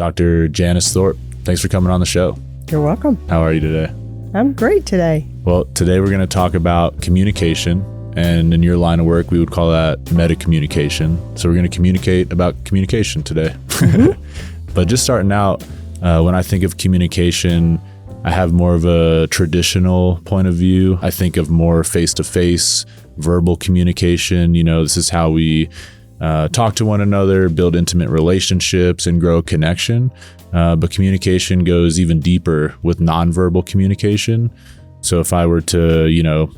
Dr. Janice Thorpe. Thanks for coming on the show. You're welcome. How are you today? I'm great today. Well, today we're going to talk about communication, and in your line of work, we would call that meta-communication. So we're going to communicate about communication today. But just starting out, when I think of communication, I have more of a traditional point of view. I think of more face-to-face, verbal communication. You know, this is how we talk to one another, build intimate relationships, and grow connection. But communication goes even deeper with nonverbal communication. So if I were to,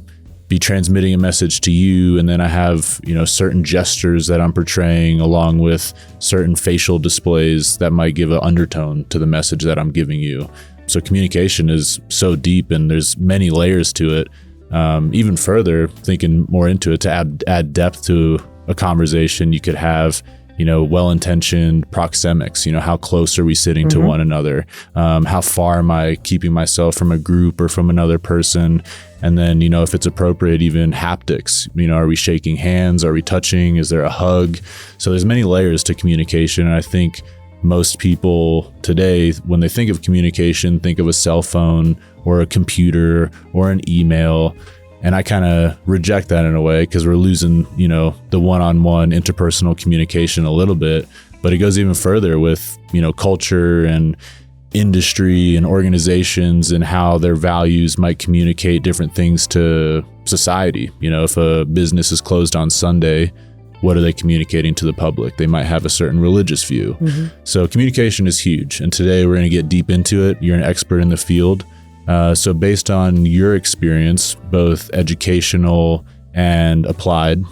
be transmitting a message to you, and then I have, certain gestures that I'm portraying along with certain facial displays that might give an undertone to the message that I'm giving you. So communication is so deep, and there's many layers to it. Even further, thinking more into it, to add depth to a conversation, you could have, well-intentioned proxemics. How close are we sitting to one another? How far am I keeping myself from a group or from another person? And then, if it's appropriate, even haptics. Are we shaking hands? Are we touching? Is there a hug? So there's many layers to communication. And I think most people today, when they think of communication, think of a cell phone or a computer or an email. And I kind of reject that in a way, because we're losing, the one-on-one interpersonal communication a little bit. But it goes even further with, culture and industry and organizations and how their values might communicate different things to society. If a business is closed on Sunday, what are they communicating to the public? They might have a certain religious view. So communication is huge. And today we're going to get deep into it. You're an expert in the field. So based on your experience, both educational and applied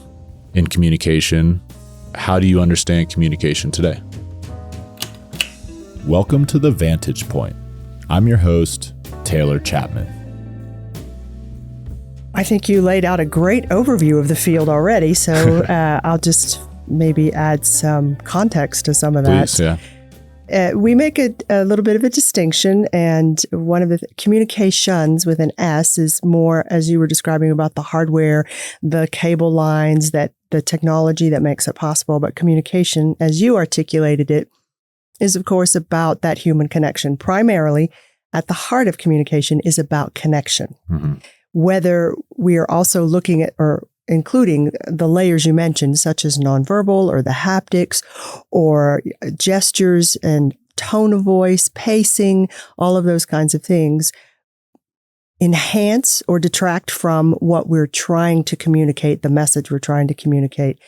in communication, how do you understand communication today? Welcome to the Vantage Point. I'm your host, Taylor Chapman. I think you laid out a great overview of the field already, so I'll just maybe add some context to some of that. Please, yeah. We make a little bit of a distinction, and one of the communications with an S is more, as you were describing, about the hardware, the cable lines, that the technology that makes it possible. But communication, as you articulated it, is of course about that human connection. Primarily, at the heart of communication is about connection. Whether we are also looking at or including the layers you mentioned, such as nonverbal or the haptics or gestures and tone of voice, pacing, all of those kinds of things, enhance or detract from what we're trying to communicate, the message we're trying to communicate.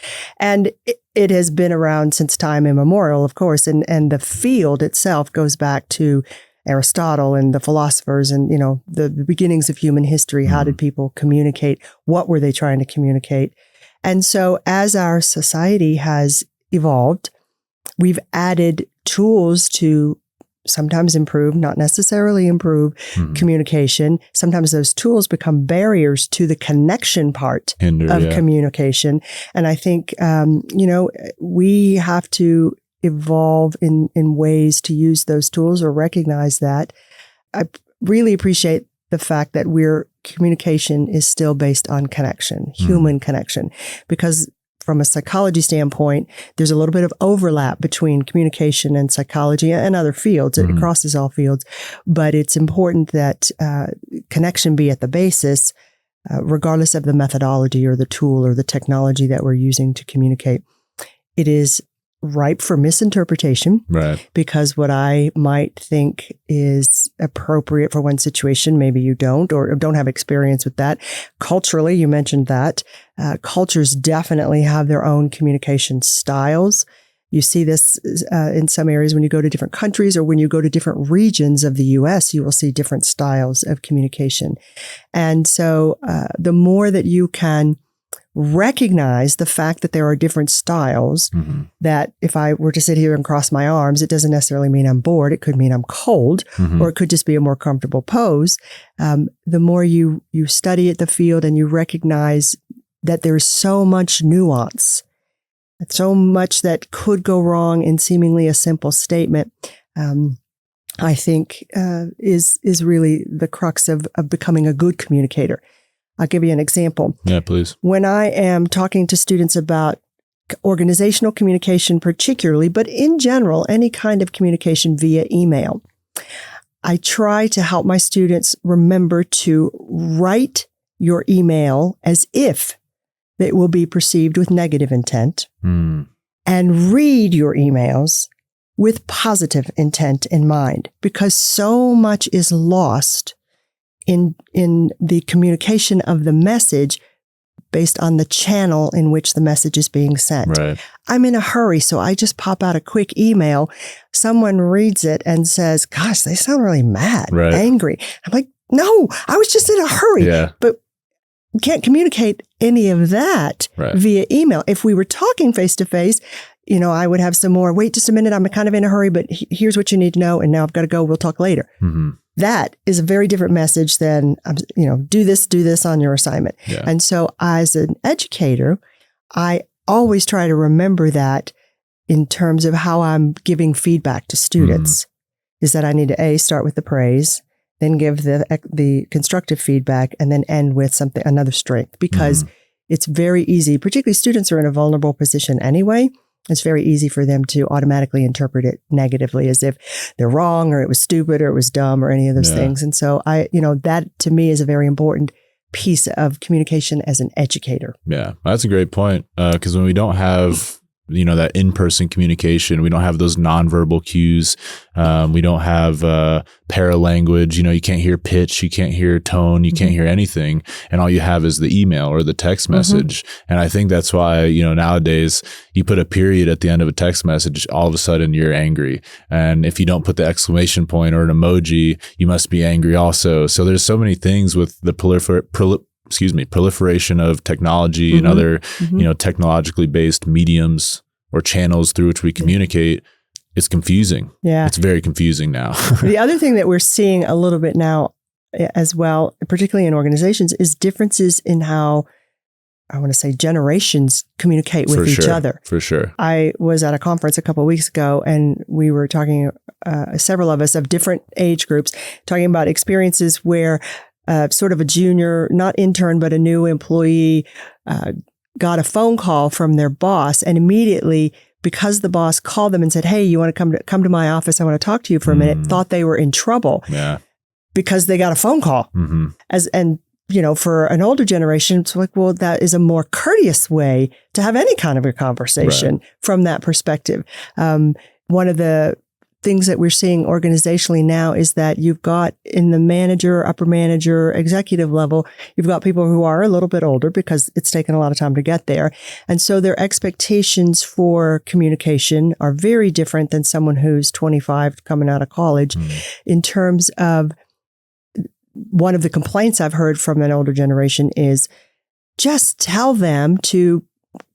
And it has been around since time immemorial, of course, and the field itself goes back to Aristotle and the philosophers and, the beginnings of human history. How did people communicate? What were they trying to communicate? And so as our society has evolved, we've added tools to sometimes improve, not necessarily improve communication. Sometimes those tools become barriers to the connection part of communication. And I think, we have to evolve in ways to use those tools or recognize that. I really appreciate the fact that communication is still based on connection, human connection, because from a psychology standpoint, there's a little bit of overlap between communication and psychology and other fields. It crosses all fields, but it's important that connection be at the basis, regardless of the methodology or the tool or the technology that we're using to communicate. It is ripe for misinterpretation, right? Because what I might think is appropriate for one situation, maybe you don't, or don't have experience with that. Culturally, you mentioned that. Cultures definitely have their own communication styles. You see this in some areas when you go to different countries or when you go to different regions of the U.S., you will see different styles of communication. And so the more that you can recognize the fact that there are different styles, that if I were to sit here and cross my arms, it doesn't necessarily mean I'm bored. It could mean I'm cold, or it could just be a more comfortable pose. The more you study at the field and you recognize that there's so much nuance, so much that could go wrong in seemingly a simple statement, I think is really the crux of becoming a good communicator. I'll give you an example. Yeah, please. When I am talking to students about organizational communication particularly, but in general, any kind of communication via email. I try to help my students remember to write your email as if it will be perceived with negative intent and read your emails with positive intent in mind, because so much is lost in the communication of the message based on the channel in which the message is being sent. Right. I'm in a hurry, so I just pop out a quick email. Someone reads it and says, gosh, they sound really mad, angry. I'm like, no, I was just in a hurry. Yeah. But you can't communicate any of that via email. If we were talking face to face, I would have some more, wait just a minute, I'm kind of in a hurry, but here's what you need to know. And now I've got to go. We'll talk later. Mm-hmm. That is a very different message than, do this on your assignment. Yeah. And so as an educator, I always try to remember that in terms of how I'm giving feedback to students, is that I need to start with the praise, then give the constructive feedback, and then end with another strength, because it's very easy, particularly students are in a vulnerable position anyway. It's very easy for them to automatically interpret it negatively as if they're wrong or it was stupid or it was dumb or any of those things. And so that to me is a very important piece of communication as an educator. Yeah, that's a great point. Because when we don't have that in-person communication, we don't have those nonverbal cues. We don't have paralanguage. You can't hear pitch, you can't hear tone, you can't hear anything. And all you have is the email or the text message. And I think that's why, nowadays you put a period at the end of a text message, all of a sudden you're angry. And if you don't put the exclamation point or an emoji, you must be angry also. So there's so many things with the proliferation of technology and other, technologically based mediums or channels through which we communicate. It's confusing. Yeah. It's very confusing now. The other thing that we're seeing a little bit now as well, particularly in organizations, is differences in how, I want to say, generations communicate with each other. For sure. I was at a conference a couple of weeks ago, and we were talking, several of us of different age groups, talking about experiences where sort of a junior, not intern, but a new employee got a phone call from their boss, and immediately, because the boss called them and said, hey, you want to come to my office? I want to talk to you for a minute, thought they were in trouble because they got a phone call. For an older generation, it's like, well, that is a more courteous way to have any kind of a conversation from that perspective. One of the things that we're seeing organizationally now is that you've got in the manager, upper manager, executive level, you've got people who are a little bit older because it's taken a lot of time to get there. And so their expectations for communication are very different than someone who's 25 coming out of college. In terms of, one of the complaints I've heard from an older generation is just tell them to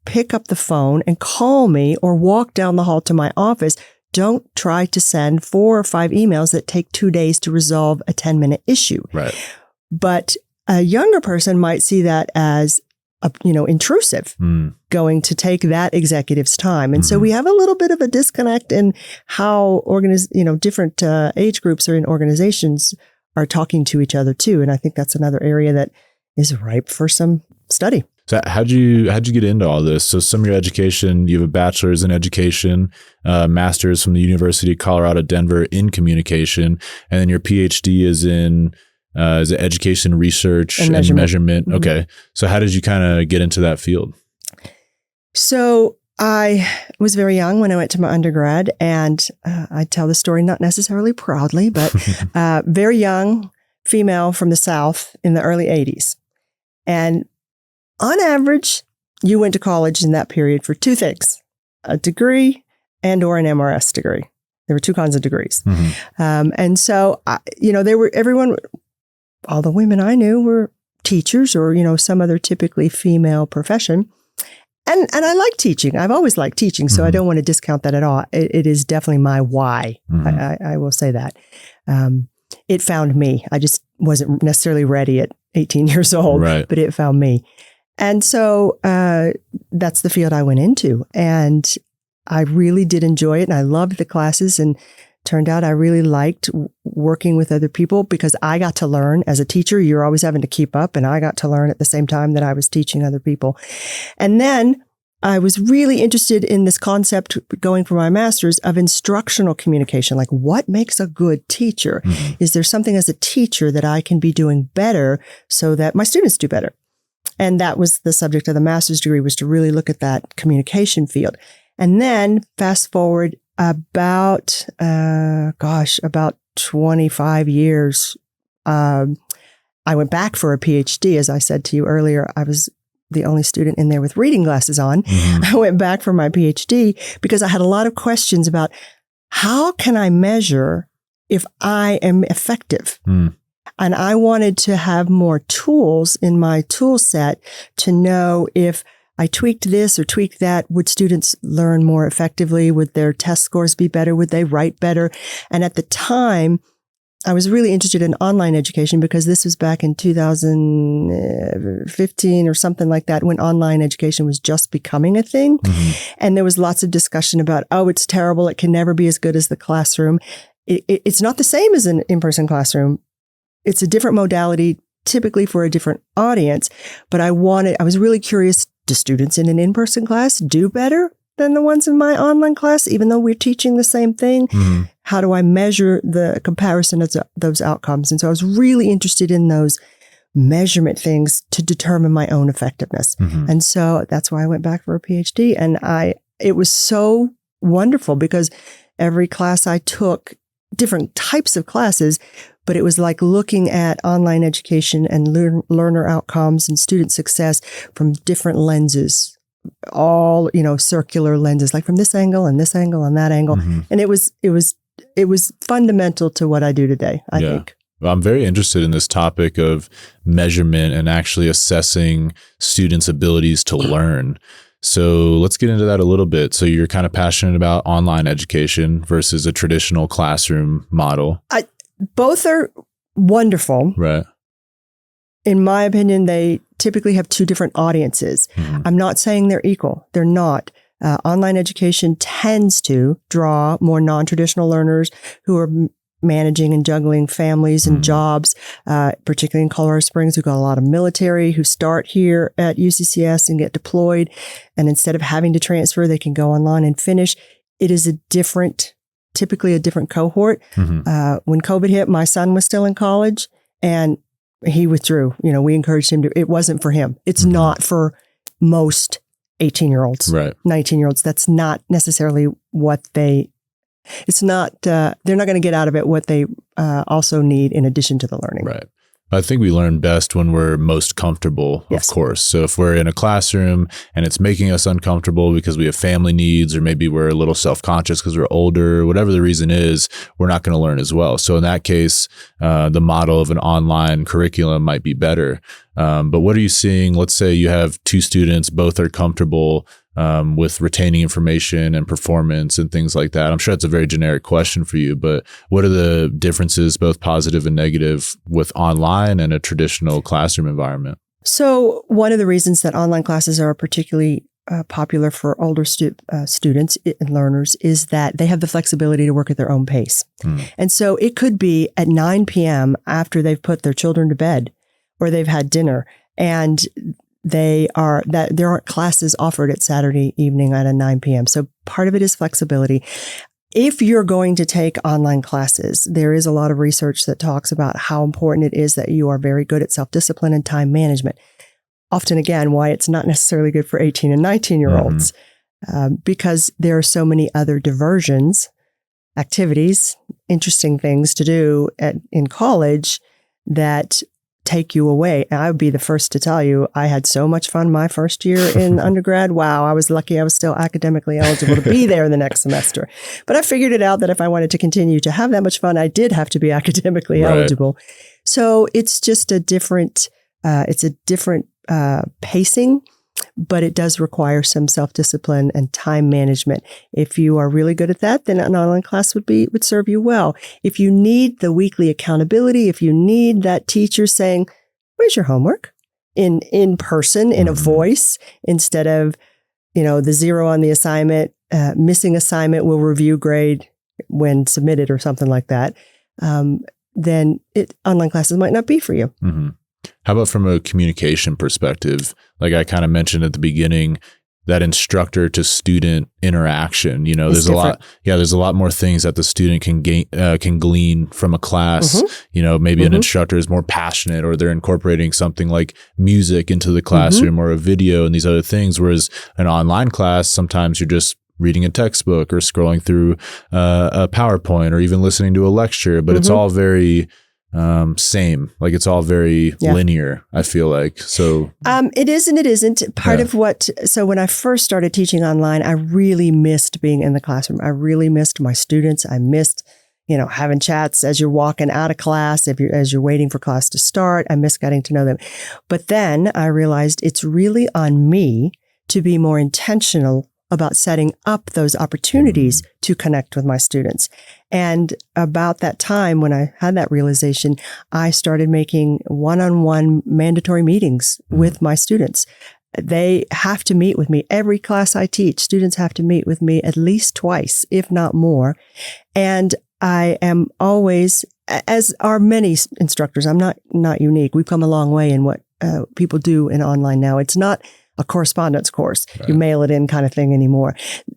pick up the phone and call me or walk down the hall to my office. Don't try to send 4 or 5 emails that take 2 days to resolve a 10-minute issue. Right. But a younger person might see that as intrusive, going to take that executive's time. And so we have a little bit of a disconnect in how different age groups or in organizations are talking to each other too. And I think that's another area that is ripe for some study. So how'd you get into all this? So some of your education, you have a bachelor's in education, master's from the University of Colorado, Denver in communication, and then your PhD is in education research and measurement. Okay. So how did you kind of get into that field? So I was very young when I went to my undergrad, and I tell the story not necessarily proudly, but very young female from the South in the early 80s. And on average, you went to college in that period for 2 things, a degree and or an MRS degree. There were 2 kinds of degrees. And so, all the women I knew were teachers or, some other typically female profession. And I like teaching. I've always liked teaching, so I don't want to discount that at all. It is definitely my why. I will say that. It found me. I just wasn't necessarily ready at 18 years old, but it found me. And so that's the field I went into. And I really did enjoy it. And I loved the classes. And turned out I really liked working with other people because I got to learn. As a teacher, you're always having to keep up. And I got to learn at the same time that I was teaching other people. And then I was really interested in this concept going for my master's of instructional communication. Like, what makes a good teacher? Mm-hmm. Is there something as a teacher that I can be doing better so that my students do better? And that was the subject of the master's degree, was to really look at that communication field. And then fast forward about 25 years, I went back for a PhD. As I said to you earlier, I was the only student in there with reading glasses on. Mm-hmm. I went back for my PhD because I had a lot of questions about how can I measure if I am effective? Mm. And I wanted to have more tools in my tool set to know if I tweaked this or tweaked that, would students learn more effectively? Would their test scores be better? Would they write better? And at the time, I was really interested in online education because this was back in 2015 or something like that, when online education was just becoming a thing. Mm-hmm. And there was lots of discussion about, oh, it's terrible. It can never be as good as the classroom. It's not the same as an in-person classroom. It's a different modality, typically for a different audience. But I was really curious, do students in an in-person class do better than the ones in my online class, even though we're teaching the same thing? Mm-hmm. How do I measure the comparison of those outcomes? And so I was really interested in those measurement things to determine my own effectiveness. Mm-hmm. And so that's why I went back for a PhD. And it was so wonderful because every class I took, different types of classes, but it was like looking at online education and learner outcomes and student success from different lenses. All, circular lenses, like from this angle and this angle and that angle. Mm-hmm. And it was fundamental to what I do today, I think. Well, I'm very interested in this topic of measurement and actually assessing students' abilities to learn. So let's get into that a little bit. So you're kind of passionate about online education versus a traditional classroom model. Both are wonderful. Right. In my opinion, they typically have two different audiences. Mm-hmm. I'm not saying they're equal. They're not. Online education tends to draw more non-traditional learners who are managing and juggling families and jobs, particularly in Colorado Springs. We've got a lot of military who start here at UCCS and get deployed. And instead of having to transfer, they can go online and finish. It is typically a different cohort. Mm-hmm. When COVID hit, my son was still in college and he withdrew. We encouraged him it wasn't for him. It's not for most 18-year-olds, right. 19-year-olds. That's not necessarily what they're not going to get out of it what they also need in addition to the learning. Right. I think we learn best when we're most comfortable, Yes. of course. So if we're in a classroom and it's making us uncomfortable because we have family needs, or maybe we're a little self-conscious because we're older, whatever the reason is, we're not going to learn as well. So in that case, the model of an online curriculum might be better. But what are you seeing? Let's say you have two students, both are comfortable with retaining information and performance and things like that. I'm sure it's a very generic question for you, but what are the differences, both positive and negative, with online and a traditional classroom environment? So one of the reasons that online classes are particularly popular for older students and learners is that they have the flexibility to work at their own pace. And so it could be at 9 p.m. after they've put their children to bed or they've had dinner, and there aren't classes offered at Saturday evening at a 9 p.m. So part of it is flexibility. If you're going to take online classes, there is a lot of research that talks about how important it is that you are very good at self-discipline and time management. Often, again, why it's not necessarily good for 18 and 19-year-olds, because there are so many other diversions, activities, interesting things to do in college that take you away. And I would be the first to tell you, I had so much fun my first year in undergrad. Wow, I was lucky I was still academically eligible to be there the next semester. But I figured it out that if I wanted to continue to have that much fun, I did have to be academically eligible. So it's just a different pacing, but it does require some self-discipline and time management. If you are really good at that, then an online class would serve you well. If you need the weekly accountability, if you need that teacher saying, "Where's your homework?" in person, in a voice, instead of, the 0 on the assignment, missing assignment will review grade when submitted or something like that, then online classes might not be for you. Mm-hmm. How about from a communication perspective? Like I kind of mentioned at the beginning, that instructor to student interaction. You know, It's there's different. there's a lot more things that the student can glean from a class. Mm-hmm. You know, maybe an instructor is more passionate, or they're incorporating something like music into the classroom or a video and these other things. Whereas an online class, sometimes you're just reading a textbook or scrolling through a PowerPoint or even listening to a lecture, but it's all very same. Like it's all very linear, I feel like. So it is and it isn't. Part of so when I first started teaching online, I really missed being in the classroom. I really missed my students. I missed, you know, having chats as you're walking out of class, as you're waiting for class to start. I miss getting to know them. But then I realized it's really on me to be more intentional about setting up those opportunities to connect with my students. And about that time when I had that realization, I started making one-on-one mandatory meetings with my students. They have to meet with me. Every class I teach, students have to meet with me at least twice, if not more. And I am always, as are many instructors, I'm not unique. We've come a long way in what people do in online now. It's not a correspondence course. Right. You mail it in kind of thing anymore.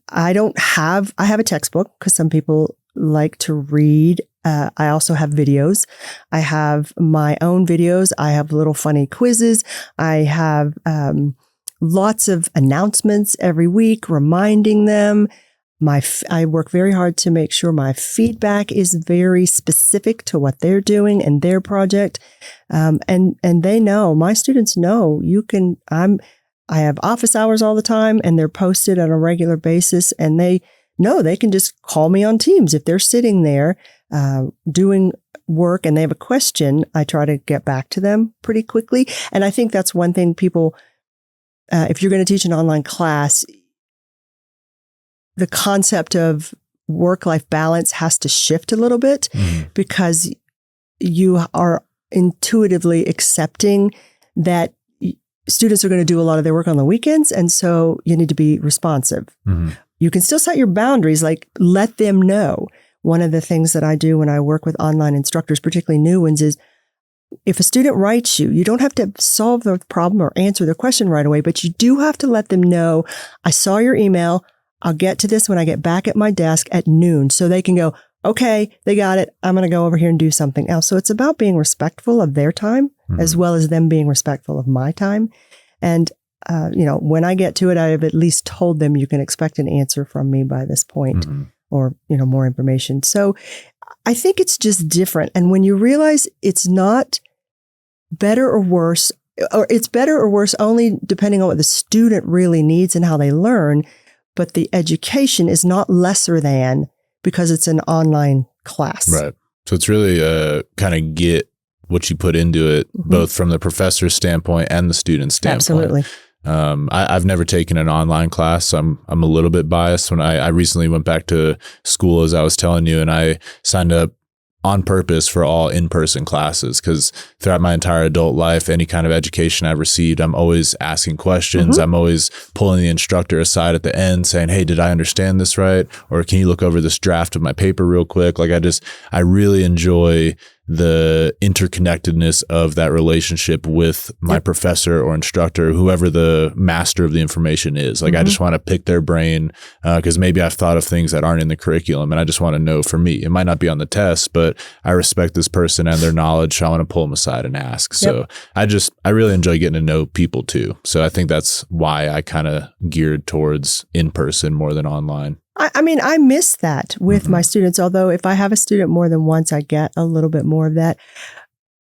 I have a textbook because some people like to read. I also have videos. I have my own videos. I have little funny quizzes. I have lots of announcements every week, reminding them. I work very hard to make sure my feedback is very specific to what they're doing and their project. And they know, my students know I have office hours all the time and they're posted on a regular basis, and they know they can just call me on Teams. If they're sitting there doing work and they have a question, I try to get back to them pretty quickly. And I think that's one thing people, if you're going to teach an online class, the concept of work-life balance has to shift a little bit because you are intuitively accepting that students are going to do a lot of their work on the weekends. And so you need to be responsive. You can still set your boundaries, like let them know. One of the things that I do when I work with online instructors, particularly new ones, is if a student writes you don't have to solve the problem or answer their question right away, but you do have to let them know, I saw your email. I'll get to this when I get back at my desk at noon. So they can go, okay, they got it. I'm going to go over here and do something else. So it's about being respectful of their time as well as them being respectful of my time. And, when I get to it, I have at least told them you can expect an answer from me by this point or, more information. So I think it's just different. And when you realize it's not better or worse, or it's better or worse only depending on what the student really needs and how they learn, but the education is not lesser than because it's an online class. Right. So it's really kind of get what you put into it, both from the professor's standpoint and the student's standpoint. Absolutely. I've never taken an online class, so I'm a little bit biased. When I recently went back to school, as I was telling you, and I signed up on purpose for all in-person classes, because throughout my entire adult life, any kind of education I've received, I'm always asking questions. I'm always pulling the instructor aside at the end saying, hey, did I understand this right? Or can you look over this draft of my paper real quick? Like I really enjoy the interconnectedness of that relationship with my professor or instructor, whoever the master of the information is. Like I just want to pick their brain because maybe I've thought of things that aren't in the curriculum and I just want to know for me. It might not be on the test, but I respect this person and their knowledge. So I want to pull them aside and ask. So I really enjoy getting to know people too. So I think that's why I kind of geared towards in person more than online. I mean, I miss that with my students, although if I have a student more than once, I get a little bit more of that.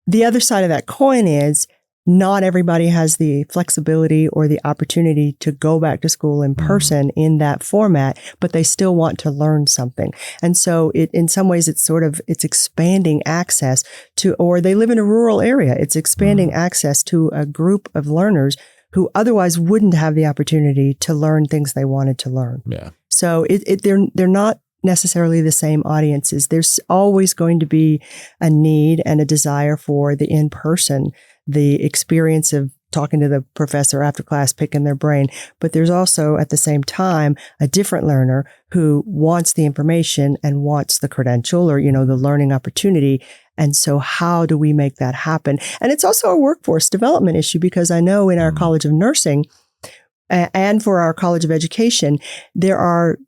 The other side of that coin is not everybody has the flexibility or the opportunity to go back to school in person in that format, but they still want to learn something. And so in some ways, it's expanding access to, or they live in a rural area. It's expanding access to a group of learners who otherwise wouldn't have the opportunity to learn things they wanted to learn. Yeah. So they're not necessarily the same audiences. There's always going to be a need and a desire for the in-person, the experience of talking to the professor after class, picking their brain. But there's also at the same time a different learner who wants the information and wants the credential or, the learning opportunity. And so how do we make that happen? And it's also a workforce development issue because I know in our College of Nursing, and for our College of Education, there are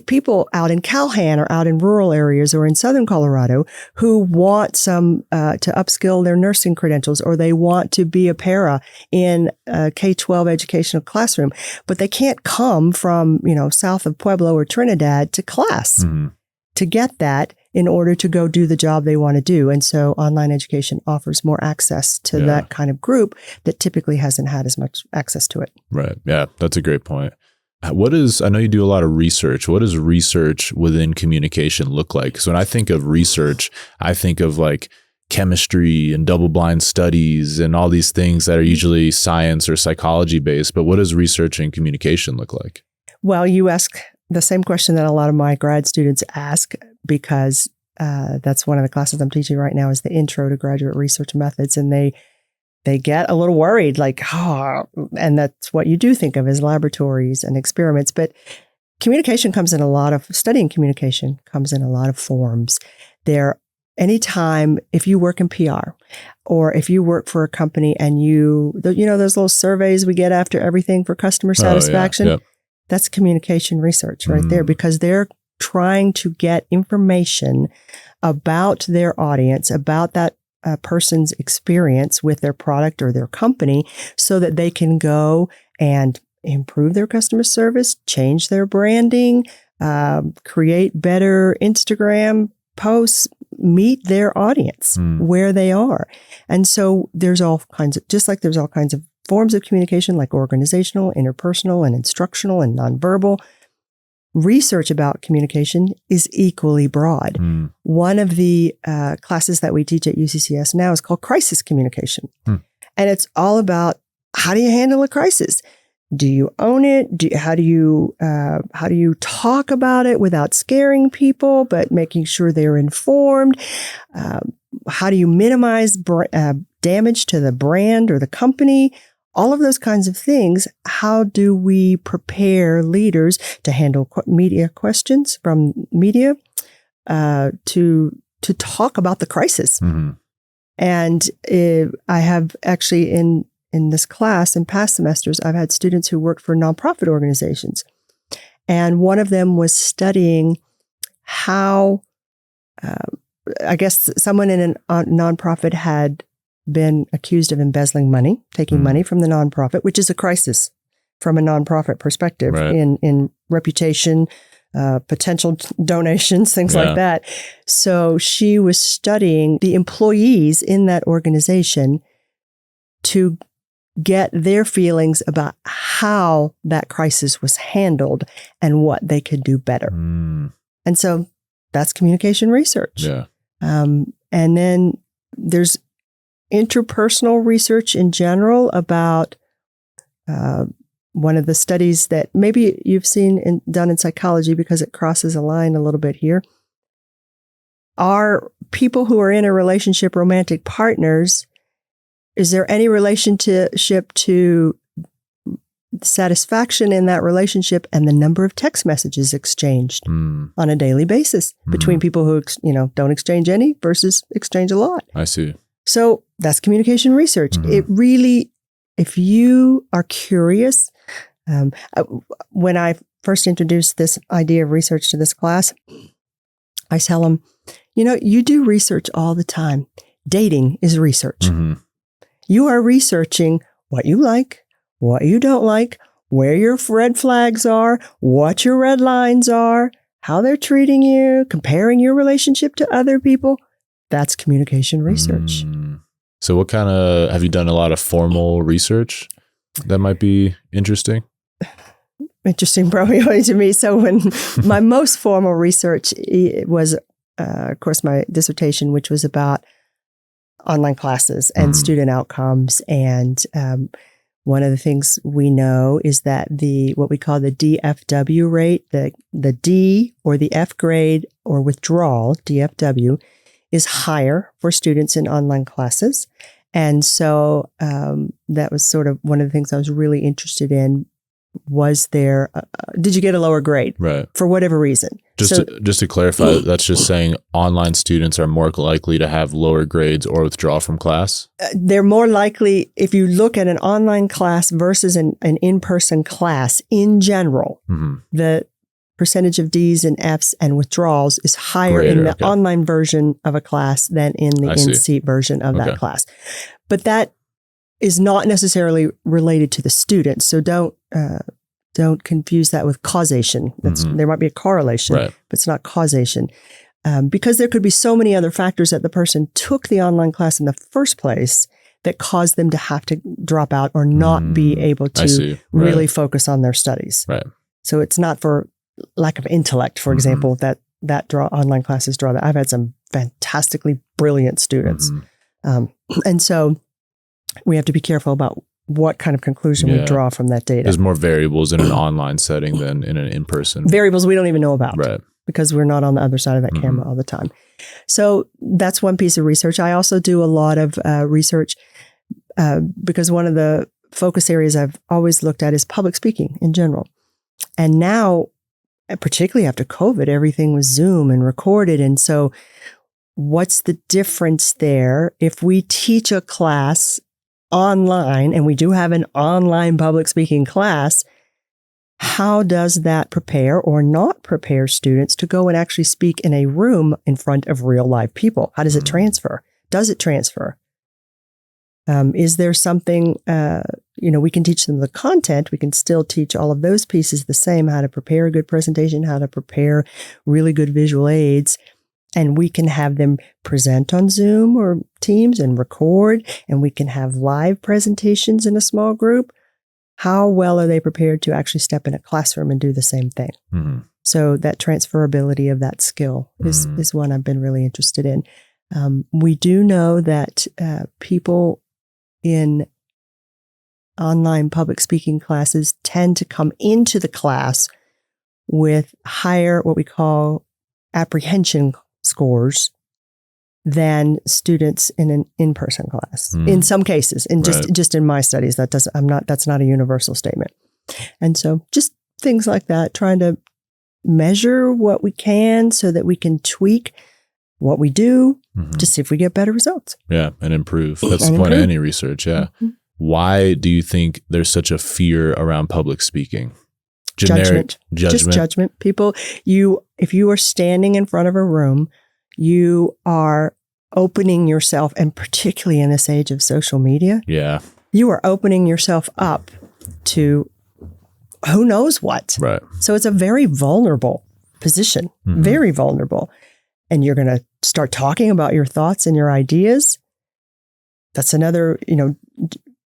people out in Calhan or out in rural areas or in Southern Colorado who want to upskill their nursing credentials, or they want to be a para in a K-12 educational classroom, but they can't come from, south of Pueblo or Trinidad to class to get that in order to go do the job they want to do. And so online education offers more access to that kind of group that typically hasn't had as much access to it. Right. Yeah, that's a great point. I know you do a lot of research. What does research within communication look like? So when I think of research, I think of like chemistry and double-blind studies and all these things that are usually science or psychology based. But what does research in communication look like? Well, you ask the same question that a lot of my grad students ask, because that's one of the classes I'm teaching right now is the Intro to Graduate Research Methods. And they get a little worried, like, and that's what you do think of as laboratories and experiments. But communication comes in studying communication comes in a lot of forms. Anytime, if you work in PR or if you work for a company and those little surveys we get after everything for customer satisfaction, that's communication research right there, because they're trying to get information about their audience, about that person's experience with their product or their company, so that they can go and improve their customer service, change their branding, create better Instagram posts, meet their audience where they are. And so there's all kinds of forms of communication, like organizational, interpersonal, and instructional and nonverbal. Research about communication is equally broad. One of the classes that we teach at UCCS now is called crisis communication. And it's all about, how do you handle a crisis? Do you own it? How do you talk about it without scaring people, but making sure they're informed? How do you minimize damage to the brand or the company? All of those kinds of things. How do we prepare leaders to handle media questions from media, to talk about the crisis? And I have actually in this class, in past semesters, I've had students who worked for nonprofit organizations. And one of them was studying how, I guess someone in a nonprofit had been accused of embezzling money, taking money from the nonprofit, which is a crisis from a nonprofit perspective in reputation, potential donations, things like that. So she was studying the employees in that organization to get their feelings about how that crisis was handled and what they could do better. And so that's communication research. And then there's interpersonal research in general about one of the studies that maybe you've seen done in psychology, because it crosses a line a little bit here, are people who are in a relationship, romantic partners. Is there any relationship to satisfaction in that relationship and the number of text messages exchanged on a daily basis between people who don't exchange any versus exchange a lot? I see. So that's communication research. It really, if you are curious, when I first introduced this idea of research to this class, I tell them, you do research all the time. Dating is research. You are researching what you like, what you don't like, where your red flags are, what your red lines are, how they're treating you, comparing your relationship to other people. That's communication research. So have you done a lot of formal research that might be interesting? Interesting, probably to me. So when my most formal research was, of course, my dissertation, which was about online classes and student outcomes. And one of the things we know is that what we call the DFW rate, the D or the F grade or withdrawal, DFW, is higher for students in online classes. And so that was sort of one of the things I was really interested in Was there, did you get a lower grade? Right. For whatever reason. Just to clarify, that's just saying online students are more likely to have lower grades or withdraw from class? They're more likely, if you look at an online class versus an in-person class in general, the percentage of D's and F's and withdrawals is higher in the online version of a class than in the in-seat version of that class. But that is not necessarily related to the student. So don't confuse that with causation. There might be a correlation, but it's not causation. Because there could be so many other factors that the person took the online class in the first place that caused them to have to drop out or not be able to really focus on their studies. Right. So it's not for lack of intellect, for example, that online classes draw that. I've had some fantastically brilliant students. And so we have to be careful about what kind of conclusion we draw from that data. There's more variables in an online setting than in an in-person. Variables we don't even know about because we're not on the other side of that camera all the time. So that's one piece of research. I also do a lot of research because one of the focus areas I've always looked at is public speaking in general. And now, particularly after COVID, everything was Zoom and recorded. And so what's the difference there? If we teach a class online, and we do have an online public speaking class, how does that prepare or not prepare students to go and actually speak in a room in front of real live people? How does it transfer? Does it transfer? Is there something, we can teach them the content. We can still teach all of those pieces the same, how to prepare a good presentation, how to prepare really good visual aids. And we can have them present on Zoom or Teams and record, and we can have live presentations in a small group. How well are they prepared to actually step in a classroom and do the same thing? So that transferability of that skill is one I've been really interested in. We do know that people in online public speaking classes tend to come into the class with higher, what we call apprehension scores than students in an in-person class. In some cases, just in my studies, that's not a universal statement. And so just things like that, trying to measure what we can so that we can tweak what we do to see if we get better results. Yeah, and improve. That's the point of any research, Why do you think there's such a fear around public speaking? Judgment. Just judgment. People, if you are standing in front of a room, you are opening yourself, and particularly in this age of social media, you are opening yourself up to who knows what. Right. So it's a very vulnerable position, very vulnerable. And you're going to start talking about your thoughts and your ideas. That's another,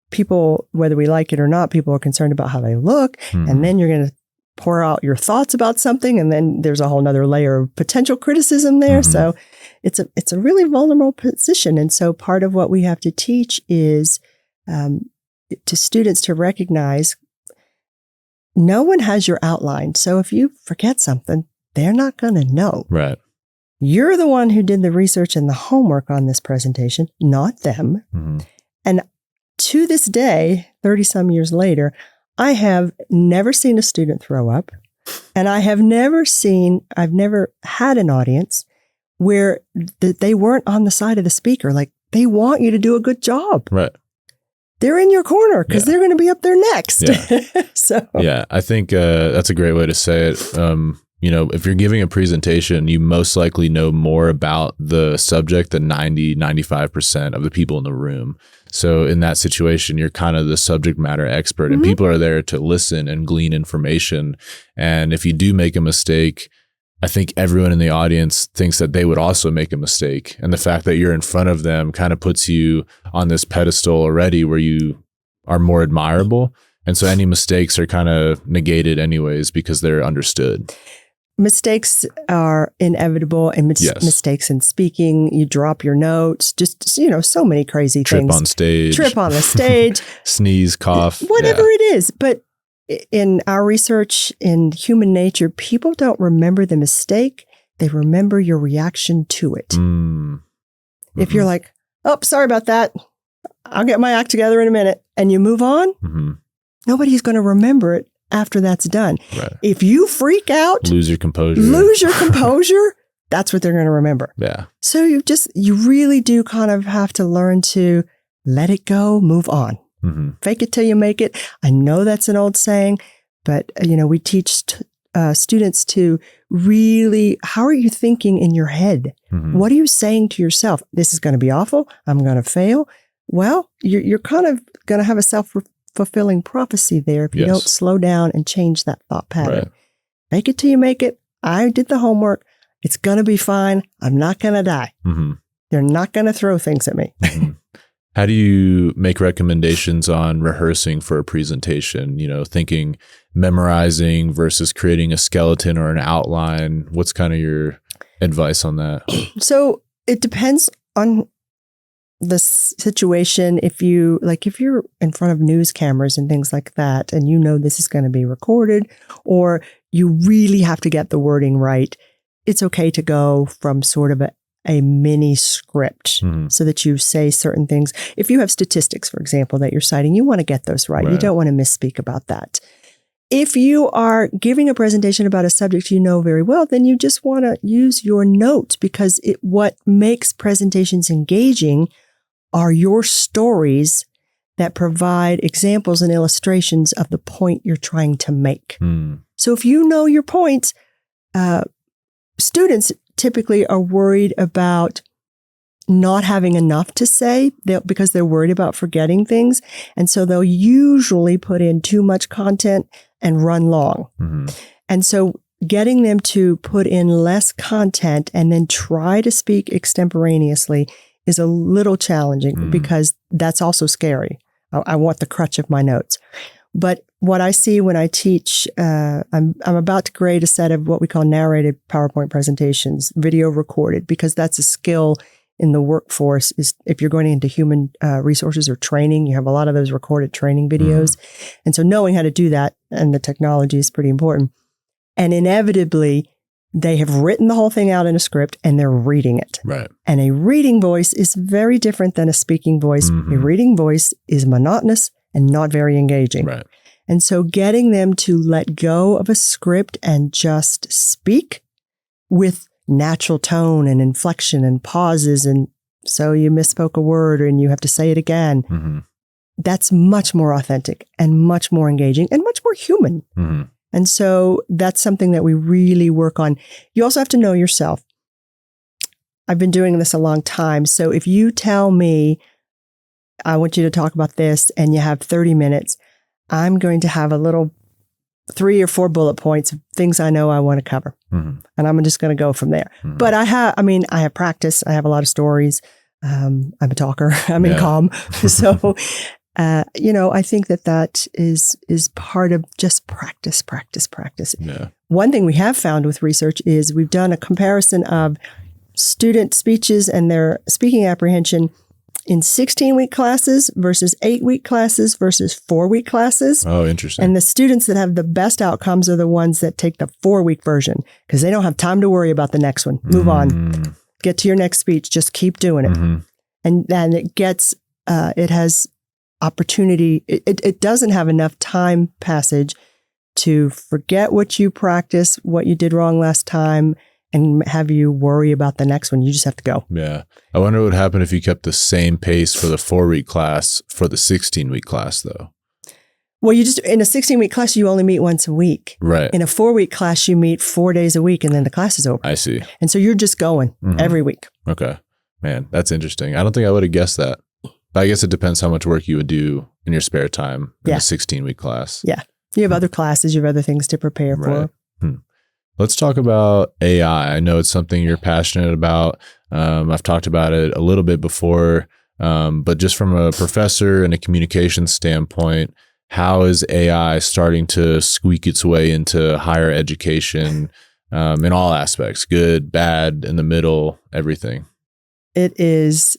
people, whether we like it or not, people are concerned about how they look. And then you're going to pour out your thoughts about something. And then there's a whole nother layer of potential criticism there. So it's a really vulnerable position. And so part of what we have to teach is to students to recognize no one has your outline. So if you forget something, they're not going to know. Right. You're the one who did the research and the homework on this presentation, not them. And to this day, 30 some years later, I have never seen a student throw up. And I've never had an audience where they weren't on the side of the speaker. Like, they want you to do a good job. Right. They're in your corner because they're going to be up there next. Yeah. I think that's a great way to say it. If you're giving a presentation, you most likely know more about the subject than 95% of the people in the room. So in that situation, you're kind of the subject matter expert, and people are there to listen and glean information. And if you do make a mistake, I think everyone in the audience thinks that they would also make a mistake. And the fact that you're in front of them kind of puts you on this pedestal already where you are more admirable. And so any mistakes are kind of negated anyways because they're understood. Mistakes are inevitable, and mistakes in speaking, you drop your notes, just, so many crazy things. Trip on the stage, sneeze, cough, whatever it is. But in our research in human nature, people don't remember the mistake. They remember your reaction to it. If you're like, oh, sorry about that, I'll get my act together in a minute, and you move on, nobody's going to remember it after that's done. Right. If you freak out, Lose your composure. That's what they're going to remember. Yeah. So you really do kind of have to learn to let it go, move on. Mm-hmm. Fake it till you make it. I know that's an old saying, but we teach students to really, how are you thinking in your head? Mm-hmm. What are you saying to yourself? This is going to be awful. I'm going to fail. Well, you're kind of going to have a self-fulfilling prophecy there if you don't slow down and change that thought pattern. Right. Fake it till you make it. I did the homework. It's going to be fine. I'm not going to die. Mm-hmm. They're not going to throw things at me. Mm-hmm. How do you make recommendations on rehearsing for a presentation? Thinking memorizing versus creating a skeleton or an outline. What's kind of your advice on that? So it depends on the situation. If you're in front of news cameras and things like that, and this is going to be recorded, or you really have to get the wording right, it's okay to go from sort of a mini script so that you say certain things. If you have statistics, for example, that you're citing, you want to get those right. You don't want to misspeak about that. If you are giving a presentation about a subject you know very well, then you just want to use your notes, because what makes presentations engaging are your stories that provide examples and illustrations of the point you're trying to make. So if you know your points, students typically are worried about not having enough to say because they're worried about forgetting things. And so they'll usually put in too much content and run long. Mm-hmm. And so getting them to put in less content and then try to speak extemporaneously is a little challenging because that's also scary. I want the crutch of my notes. But what I see when I teach, I'm about to grade a set of what we call narrated PowerPoint presentations, video recorded, because that's a skill in the workforce. Is if you're going into human resources or training, you have a lot of those recorded training videos. And so knowing how to do that and the technology is pretty important. And inevitably, they have written the whole thing out in a script and they're reading it. Right. And a reading voice is very different than a speaking voice. A reading voice is monotonous and not very engaging. Right. And so getting them to let go of a script and just speak with natural tone and inflection and pauses. And so you misspoke a word and you have to say it again. That's much more authentic and much more engaging and much more human. And so that's something that we really work on. You also have to know yourself. I've been doing this a long time. So if you tell me, I want you to talk about this, and you have 30 minutes, I'm going to have a little 3 or 4 bullet points of things I know I want to cover. And I'm just going to go from there. But I have practice. I have a lot of stories. I'm a talker. I'm in calm. So, I think that is part of just practice. Yeah. One thing we have found with research is we've done a comparison of student speeches and their speaking apprehension in 16-week classes versus 8-week classes versus 4-week classes. Oh, interesting. And the students that have the best outcomes are the ones that take the 4-week version because they don't have time to worry about the next one. Move on. Get to your next speech. Just keep doing it. And then it has opportunity. It doesn't have enough time passage to forget what you practiced, what you did wrong last time, and have you worry about the next one. You just have to go. Yeah. I wonder what would happen if you kept the same pace for the 4-week class for the 16-week class, though. Well, in a 16-week class, you only meet once a week. Right. In a 4-week class, you meet 4 days a week, and then the class is over. I see. And so you're just going every week. Okay. Man, that's interesting. I don't think I would have guessed that. But I guess it depends how much work you would do in your spare time in a 16-week class. Yeah. You have other classes, you have other things to prepare for. Let's talk about AI. I know it's something you're passionate about. I've talked about it a little bit before, but just from a professor and a communication standpoint, how is AI starting to squeak its way into higher education in all aspects, good, bad, in the middle, everything? It is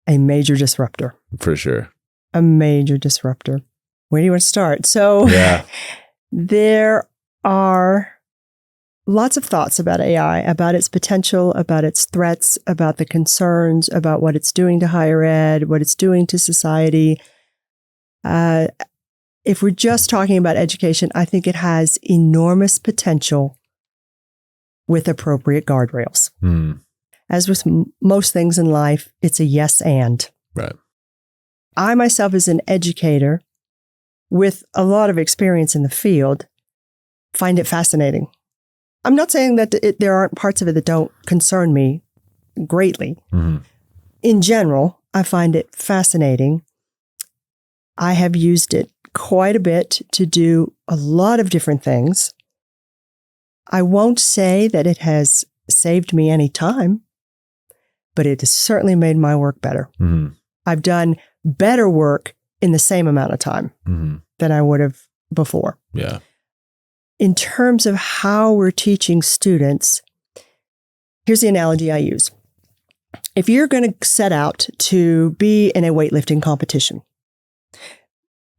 a major disruptor. For sure. A major disruptor. Where do you want to start? So there are lots of thoughts about AI, about its potential, about its threats, about the concerns, about what it's doing to higher ed, what it's doing to society. if we're just talking about education, I think it has enormous potential with appropriate guardrails. As with most things in life, it's a yes and. Right. I myself, as an educator with a lot of experience in the field, find it fascinating. I'm not saying that there aren't parts of it that don't concern me greatly. In general, I find it fascinating. I have used it quite a bit to do a lot of different things. I won't say that it has saved me any time, but it has certainly made my work better. I've done better work in the same amount of time than I would have before. Yeah. In terms of how we're teaching students, here's the analogy I use. If you're going to set out to be in a weightlifting competition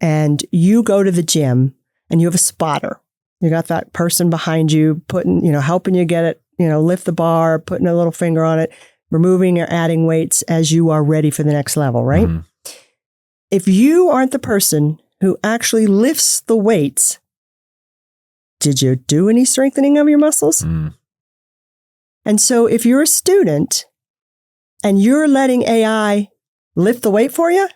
and you go to the gym and you have a spotter, you got that person behind you putting, helping you get it, lift the bar, putting a little finger on it, removing or adding weights as you are ready for the next level, right? If you aren't the person who actually lifts the weights, did you do any strengthening of your muscles? And so if you're a student and you're letting AI lift the weight for you,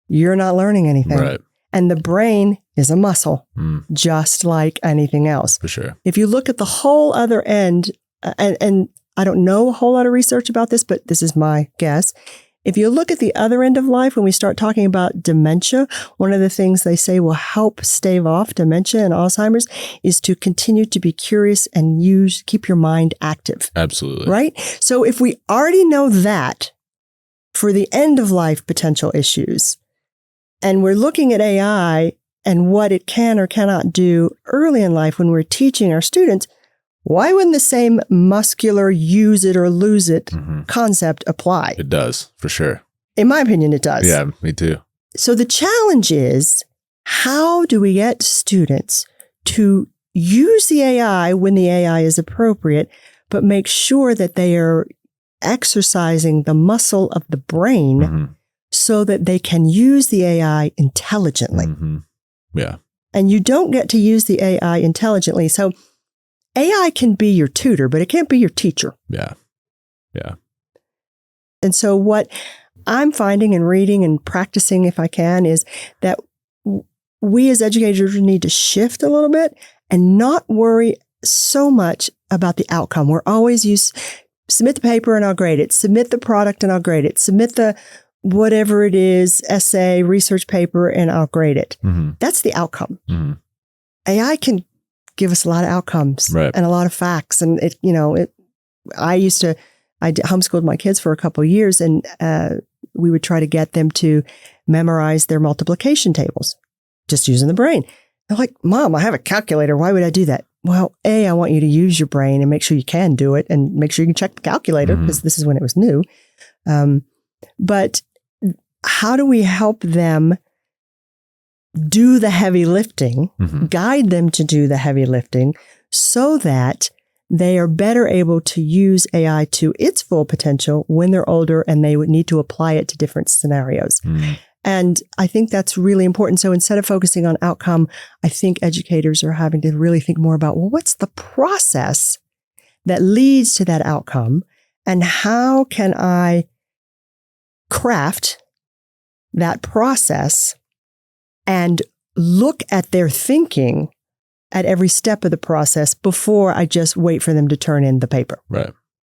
you're not learning anything. Right. And the brain is a muscle, just like anything else. For sure. If you look at the whole other end, and I don't know a whole lot of research about this, but this is my guess. If you look at the other end of life, when we start talking about dementia, one of the things they say will help stave off dementia and Alzheimer's is to continue to be curious and keep your mind active. Absolutely. Right? So if we already know that for the end of life potential issues, and we're looking at AI and what it can or cannot do early in life when we're teaching our students, why wouldn't the same muscular use it or lose it concept apply? It does, for sure. In my opinion, it does. Yeah, me too. So the challenge is, how do we get students to use the AI when the AI is appropriate, but make sure that they are exercising the muscle of the brain so that they can use the AI intelligently? Yeah. And you don't get to use the AI intelligently. So AI can be your tutor, but it can't be your teacher. Yeah. Yeah. And so what I'm finding and reading and practicing, if I can, is that we as educators need to shift a little bit and not worry so much about the outcome. We're always submit the paper and I'll grade it. Submit the product and I'll grade it. Submit the whatever it is, essay, research paper, and I'll grade it. That's the outcome. AI can give us a lot of outcomes and a lot of facts. And I homeschooled my kids for a couple of years, and we would try to get them to memorize their multiplication tables, just using the brain. They're like, Mom, I have a calculator. Why would I do that? Well, I want you to use your brain and make sure you can do it and make sure you can check the calculator, because this is when it was new. But how do we help them do the heavy lifting, guide them to do the heavy lifting so that they are better able to use AI to its full potential when they're older and they would need to apply it to different scenarios? And I think that's really important. So instead of focusing on outcome, I think educators are having to really think more about, well, what's the process that leads to that outcome? And how can I craft that process and look at their thinking at every step of the process before I just wait for them to turn in the paper? Right.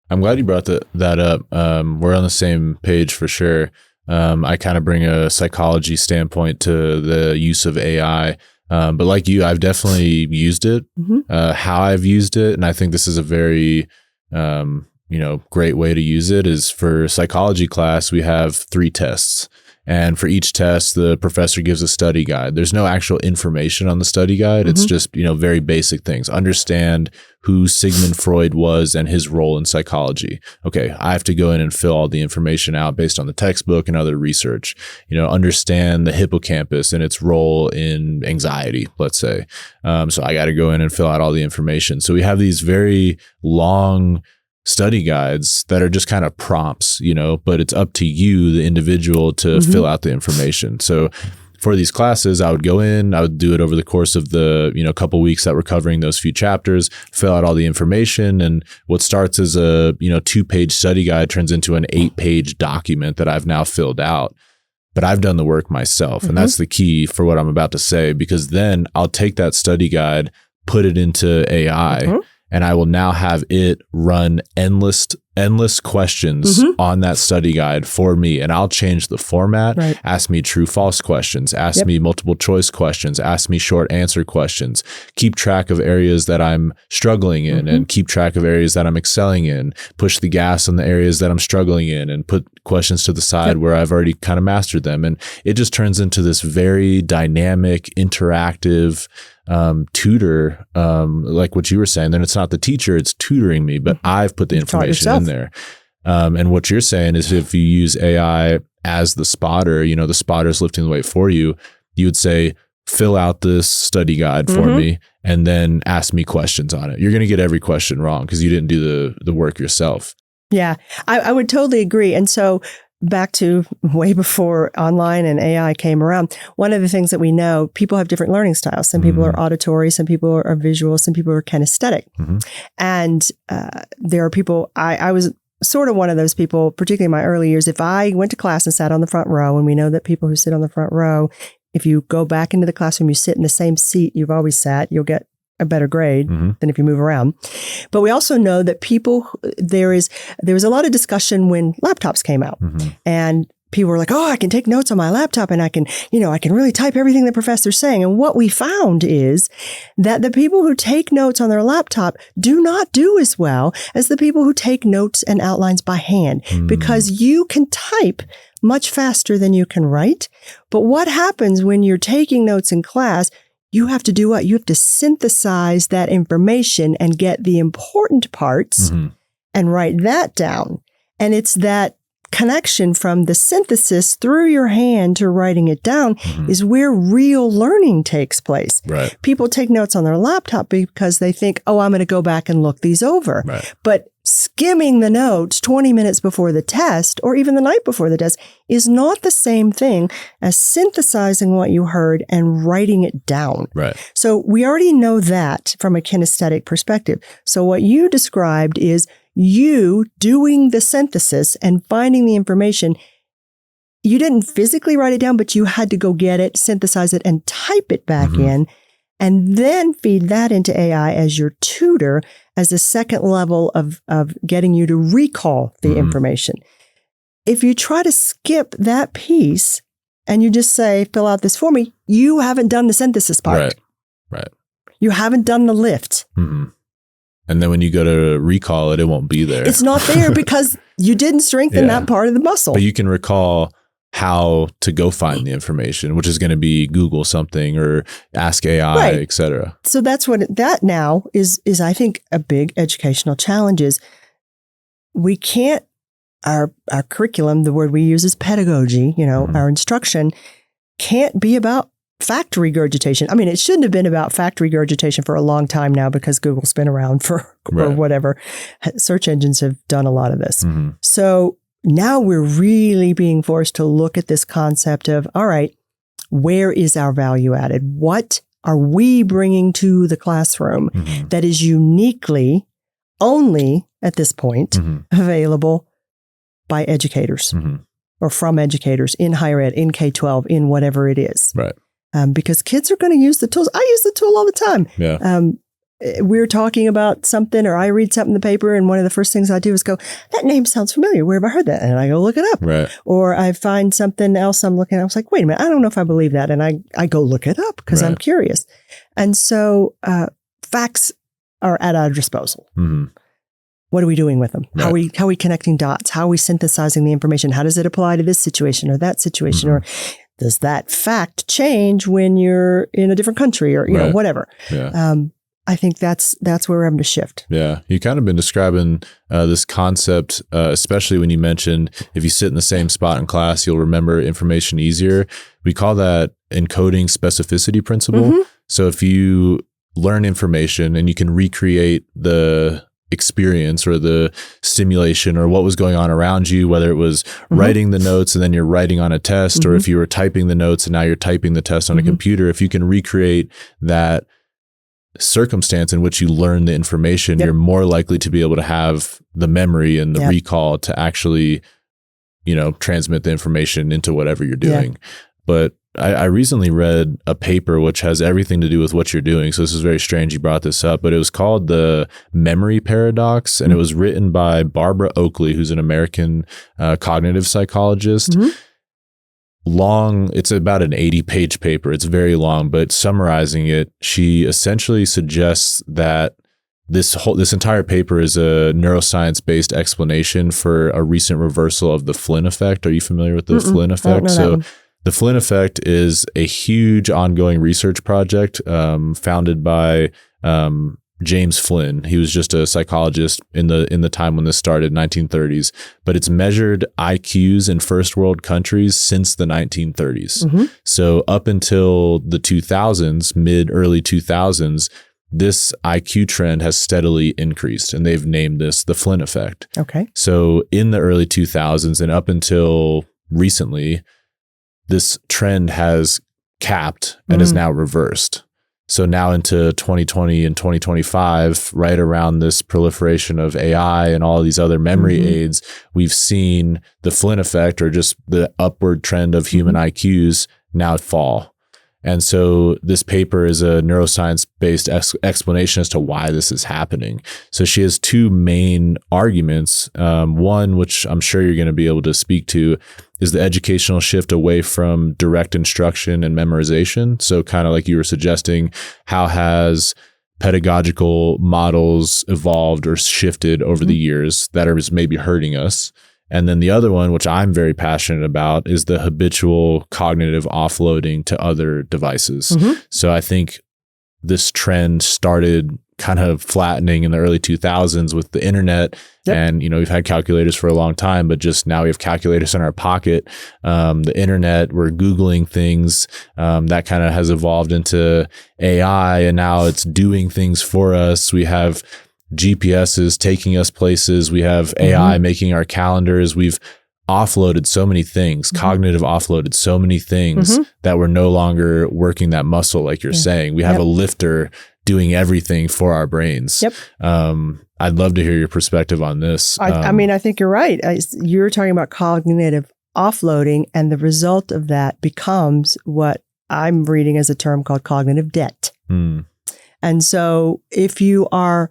I'm glad you brought that up. We're on the same page for sure. I kind of bring a psychology standpoint to the use of AI. But like you, I've definitely used it, how I've used it. And I think this is a very, great way to use it is for psychology class. We have 3 tests. And for each test, the professor gives a study guide. There's no actual information on the study guide. It's just, very basic things. Understand who Sigmund Freud was and his role in psychology. Okay, I have to go in and fill all the information out based on the textbook and other research. Understand the hippocampus and its role in anxiety, let's say. So I got to go in and fill out all the information. So we have these very long study guides that are just kind of prompts, but it's up to you, the individual, to fill out the information. So for these classes, I would go in, I would do it over the course of the, couple weeks that we're covering those few chapters, fill out all the information. And what starts as a, 2-page study guide turns into an 8-page document that I've now filled out. But I've done the work myself. And that's the key for what I'm about to say, because then I'll take that study guide, put it into AI, and I will now have it run endless questions on that study guide for me. And I'll change the format, ask me true, false questions, ask me multiple choice questions, ask me short answer questions, keep track of areas that I'm struggling in and keep track of areas that I'm excelling in, push the gas on the areas that I'm struggling in and put questions to the side where I've already kind of mastered them. And it just turns into this very dynamic, interactive tutor, like what you were saying. Then it's not the teacher, it's tutoring me, but I've put the information in there. And what you're saying is if you use AI as the spotter, the spotter's lifting the weight for you, you would say, fill out this study guide for me and then ask me questions on it. You're going to get every question wrong because you didn't do the work yourself. Yeah, I would totally agree. And so back to way before online and AI came around, one of the things that we know, people have different learning styles. Some people are auditory, some people are visual, some people are kinesthetic. And there are people, I was sort of one of those people, particularly in my early years. If I went to class and sat on the front row, and we know that people who sit on the front row, if you go back into the classroom, you sit in the same seat you've always sat, you'll get a better grade than if you move around. But we also know that there was a lot of discussion when laptops came out, and people were like, oh, I can take notes on my laptop and I can really type everything the professor's saying. And what we found is that the people who take notes on their laptop do not do as well as the people who take notes and outlines by hand, because you can type much faster than you can write. But what happens when you're taking notes in class? You have to do what? You have to synthesize that information and get the important parts and write that down. And it's that connection from the synthesis through your hand to writing it down is where real learning takes place. Right. People take notes on their laptop because they think, oh, I'm going to go back and look these over. Right. But skimming the notes 20 minutes before the test or even the night before the test is not the same thing as synthesizing what you heard and writing it down. Right. So we already know that from a kinesthetic perspective. So what you described is you doing the synthesis and finding the information. You didn't physically write it down, but you had to go get it, synthesize it, and type it back in, and then feed that into AI as your tutor as a second level of getting you to recall the information. If you try to skip that piece and you just say, fill out this for me, you haven't done the synthesis part. Right. You haven't done the lift. And then when you go to recall it, it won't be there. It's not there because you didn't strengthen that part of the muscle. But you can recall how to go find the information, which is going to be Google something or ask AI, et cetera. So that's what that now is I think a big educational challenge is we can't, our curriculum, the word we use is pedagogy, our instruction can't be about fact regurgitation. I mean, it shouldn't have been about fact regurgitation for a long time now because Google's been around for or whatever. Search engines have done a lot of this. So now we're really being forced to look at this concept of, all right, where is our value added? What are we bringing to the classroom that is uniquely only at this point available by educators or from educators in higher ed, in K-12, in whatever it is. Right. Because kids are going to use the tools. I use the tool all the time. Yeah. We're talking about something or I read something in the paper and one of the first things I do is go, that name sounds familiar. Where have I heard that? And I go look it up. Right. Or I find something else I'm looking at. I was like, wait a minute, I don't know if I believe that. And I go look it up because I'm curious. And so facts are at our disposal. What are we doing with them? How are we connecting dots? How are we synthesizing the information? How does it apply to this situation or that situation? Or does that fact change when you're in a different country or, whatever? Yeah. I think that's where we're having to shift. Yeah. You kind of been describing this concept, especially when you mentioned if you sit in the same spot in class, you'll remember information easier. We call that encoding specificity principle. So if you learn information and you can recreate the experience or the stimulation or what was going on around you, whether it was writing the notes and then you're writing on a test, or if you were typing the notes and now you're typing the test on a computer, if you can recreate that circumstance in which you learn the information, you're more likely to be able to have the memory and the recall to actually, transmit the information into whatever you're doing. But I recently read a paper which has everything to do with what you're doing. So this is very strange you brought this up, but it was called the memory paradox, and it was written by Barbara Oakley, who's an American cognitive psychologist. It's about an 80-page paper. It's very long, but summarizing it, she essentially suggests that this entire paper is a neuroscience-based explanation for a recent reversal of the Flynn effect. Are you familiar with the Flynn effect? So the Flynn effect is a huge ongoing research project founded by James Flynn. He was just a psychologist in the time when this started, 1930s. But it's measured IQs in first world countries since the 1930s. So up until the 2000s, early 2000s, this IQ trend has steadily increased, and they've named this the Flynn effect. Okay. So in the early 2000s and up until recently, this trend has capped and is now reversed. So now into 2020 and 2025, right around this proliferation of AI and all these other memory aids, we've seen the Flynn effect, or just the upward trend of human IQs, now fall. And so this paper is a neuroscience-based explanation as to why this is happening. So she has two main arguments. One, which I'm sure you're going to be able to speak to, is the educational shift away from direct instruction and memorization. So kind of like you were suggesting, how has pedagogical models evolved or shifted over the years that are maybe hurting us? And then the other one, which I'm very passionate about, is the habitual cognitive offloading to other devices. So I think this trend started kind of flattening in the early 2000s with the internet. And, we've had calculators for a long time, but just now we have calculators in our pocket. The internet, we're Googling things, that kind of has evolved into AI, and now it's doing things for us. We have GPSs taking us places. We have AI making our calendars. We've offloaded so many things, cognitive offloaded so many things that we're no longer working that muscle, like you're saying. We have a lifter doing everything for our brains. I'd love to hear your perspective on this. I mean, I think you're right. You're talking about cognitive offloading, and the result of that becomes what I'm reading as a term called cognitive debt. And so if you are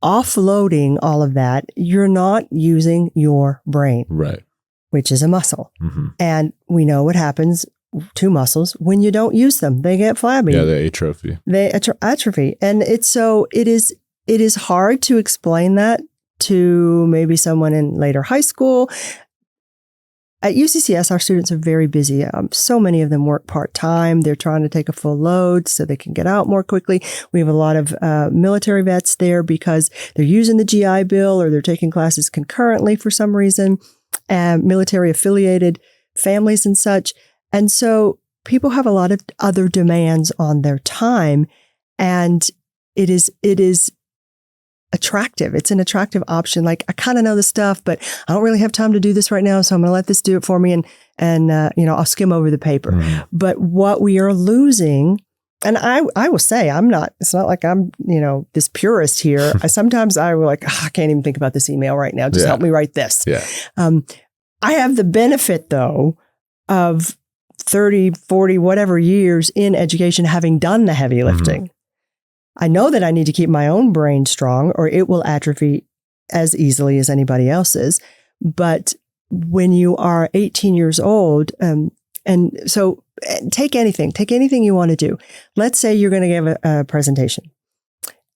offloading all of that, you're not using your brain, right? Which is a muscle. And we know what happens to muscles when you don't use them. They get flabby. Yeah, they atrophy. They atrophy. And it is hard to explain that to maybe someone in later high school. At UCCS, our students are very busy. So many of them work part-time. They're trying to take a full load so they can get out more quickly. We have a lot of military vets there because they're using the GI Bill, or they're taking classes concurrently for some reason, military-affiliated families and such. And so people have a lot of other demands on their time, and it is attractive. It's an attractive option. Like, I kind of know the stuff, but I don't really have time to do this right now. So I'm going to let this do it for me. And I'll skim over the paper. But what we are losing, and I will say, it's not like I'm, this purist here. Sometimes I will I can't even think about this email right now. Just help me write this. I have the benefit though of 30, 40, whatever years in education, having done the heavy lifting. I know that I need to keep my own brain strong, or it will atrophy as easily as anybody else's. But when you are 18 years old, and so take anything you want to do. Let's say you're going to give a presentation.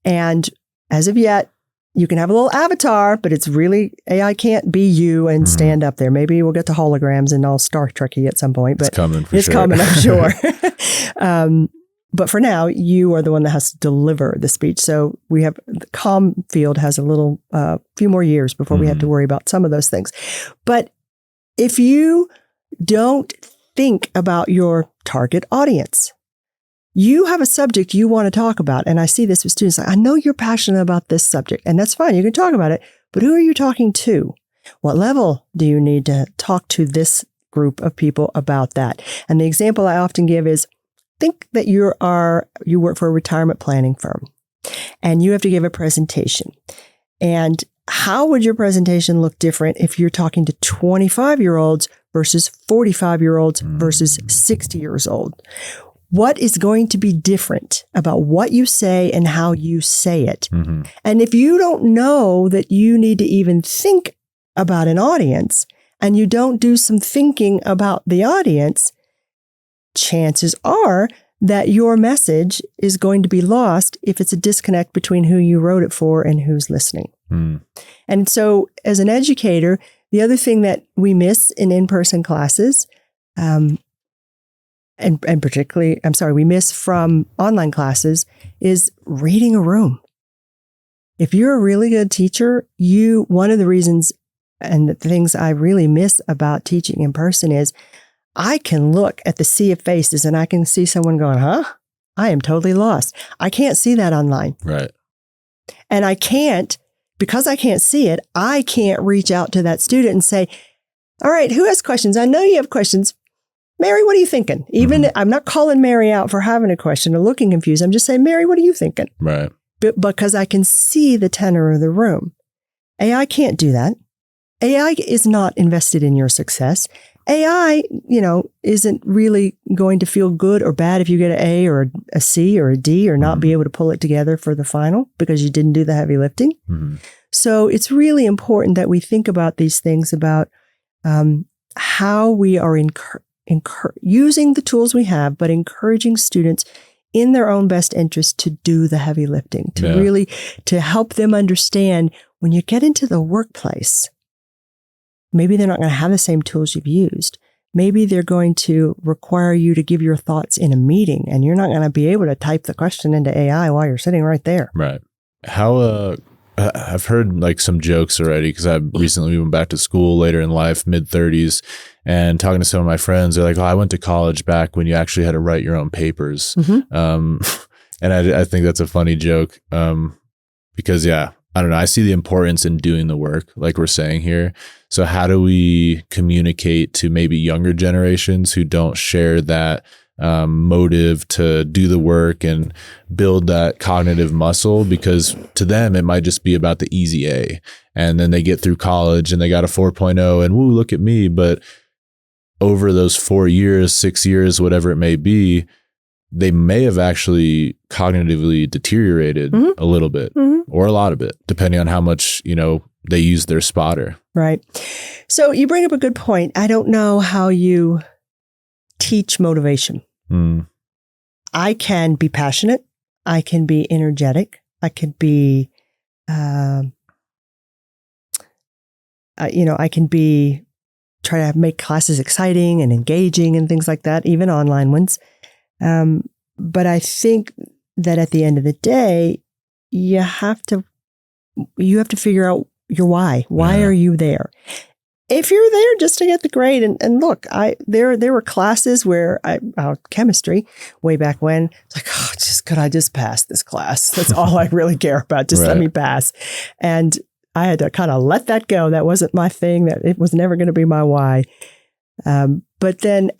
And as of yet, you can have a little avatar, but it's really, AI can't be you and stand up there. Maybe we'll get to holograms and all Star Trek-y at some point. But it's coming for sure. It's coming, I'm sure. But for now, you are the one that has to deliver the speech. So we have the comm field has a little few more years before we have to worry about some of those things. But if you don't think about your target audience, you have a subject you want to talk about. And I see this with students. I know you're passionate about this subject, and that's fine. You can talk about it, but who are you talking to? What level do you need to talk to this group of people about that? And the example I often give is, think that you work for a retirement planning firm and you have to give a presentation. And how would your presentation look different if you're talking to 25-year-olds versus 45-year-olds versus 60 years old? What is going to be different about what you say and how you say it? Mm-hmm. And if you don't know that you need to even think about an audience and you don't do some thinking about the audience, chances are that your message is going to be lost if it's a disconnect between who you wrote it for and who's listening. Mm. And so as an educator, the other thing that we miss in in-person classes, and particularly, we miss from online classes, is reading a room. If you're a really good teacher, one of the reasons and the things I really miss about teaching in person is I can look at the sea of faces and I can see someone going, huh? I am totally lost. I can't see that online. Right. And because I can't see it, I can't reach out to that student and say, all right, who has questions? I know you have questions. Mary, what are you thinking? Even I'm not calling Mary out for having a question or looking confused. I'm just saying, Mary, what are you thinking? Right. Because I can see the tenor of the room. AI can't do that. AI is not invested in your success. AI, isn't really going to feel good or bad if you get an A or a C or a D or not be able to pull it together for the final because you didn't do the heavy lifting. Mm-hmm. So it's really important that we think about these things about how we are using the tools we have, but encouraging students in their own best interest to do the heavy lifting, to help them understand when you get into the workplace, maybe they're not going to have the same tools you've used. Maybe they're going to require you to give your thoughts in a meeting, and you're not going to be able to type the question into AI while you're sitting right there. Right. How, I've heard like some jokes already because I recently went back to school later in life, mid-30s, and talking to some of my friends, they're like, oh, I went to college back when you actually had to write your own papers. Mm-hmm. And I think that's a funny joke because, I don't know. I see the importance in doing the work, like we're saying here. So how do we communicate to maybe younger generations who don't share that motive to do the work and build that cognitive muscle? Because to them, it might just be about the easy A. And then they get through college and they got a 4.0 and woo, look at me. But over those 4 years, 6 years, whatever it may be, they may have actually cognitively deteriorated a little bit or a lot of it, depending on how much, they use their spotter. Right. So you bring up a good point. I don't know how you teach motivation. I can be passionate. I can be energetic. I can be, I can be, try to make classes exciting and engaging and things like that, even online ones. But I think that at the end of the day, you have to figure out your why. Why are you there? If you're there just to get the grade, and look, there were classes where chemistry way back when, it's like, could I just pass this class? That's all I really care about. Just let me pass. And I had to kind of let that go. That wasn't my thing. That it was never going to be my why. But then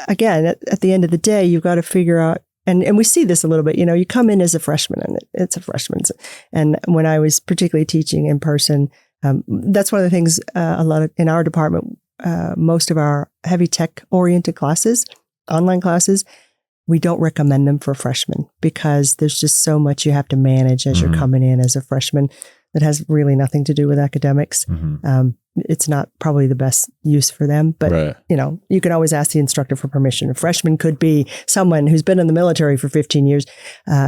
again, at the end of the day, you've got to figure out, and we see this a little bit, you come in as a freshman and it's a freshman. And when I was particularly teaching in person, that's one of the things in our department, most of our heavy tech oriented classes, online classes, we don't recommend them for freshmen because there's just so much you have to manage as you're coming in as a freshman that has really nothing to do with academics. It's not probably the best use for them, but you can always ask the instructor for permission. A freshman could be someone who's been in the military for 15 years,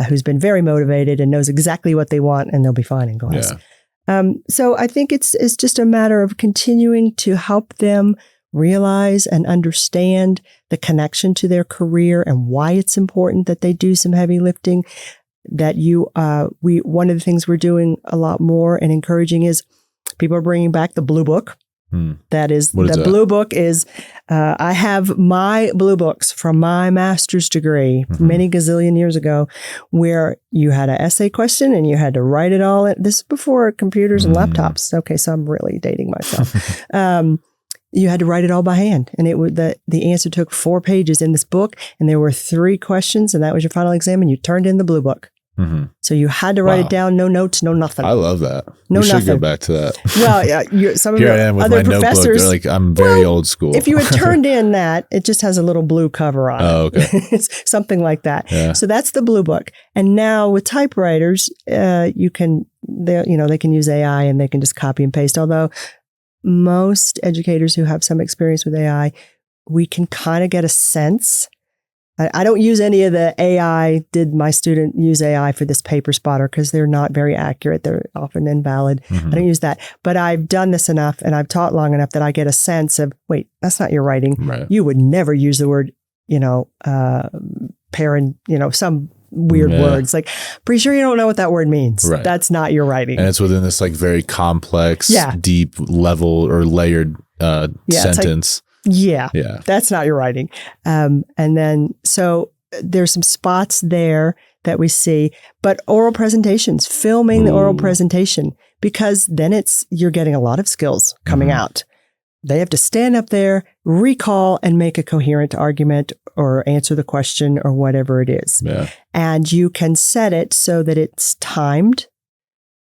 who's been very motivated and knows exactly what they want, and they'll be fine in class. So I think it's just a matter of continuing to help them realize and understand the connection to their career and why it's important that they do some heavy lifting. That one of the things we're doing a lot more and encouraging is people are bringing back the blue book. That is, What is that? Blue Book is, I have my Blue Books from my master's degree many gazillion years ago, where you had an essay question and you had to write it all. This is before computers and laptops. Okay, so I'm really dating myself. You had to write it all by hand. And it would the answer took 4 pages in this book. And there were 3 questions. And that was your final exam. And you turned in the Blue Book. So you had to write it down. No notes, no nothing. I love that. No we should nothing. go back to that. Well, yeah, some of Here your I am with other my notebook. professors. They're like, I'm very old school. If you had turned in that, it just has a little blue cover on it. Oh, okay. It's something like that. Yeah. So that's the Blue Book. And now with typewriters, they can use AI and they can just copy and paste. Although most educators who have some experience with AI, we can kind of get a sense. I don't use any of the AI. Did my student use AI for this paper spotter? Because they're not very accurate. They're often invalid. I don't use that. But I've done this enough and I've taught long enough that I get a sense of, wait, that's not your writing. Right. You would never use the word, parent, some weird words. Like, pretty sure you don't know what that word means. Right. That's not your writing. And it's within this like very complex, deep level or layered sentence. Yeah, that's not your writing. And then, so there's some spots there that we see, but oral presentations, filming the oral presentation, because then you're getting a lot of skills coming out. They have to stand up there, recall, and make a coherent argument or answer the question or whatever it is. Yeah. And you can set it so that it's timed,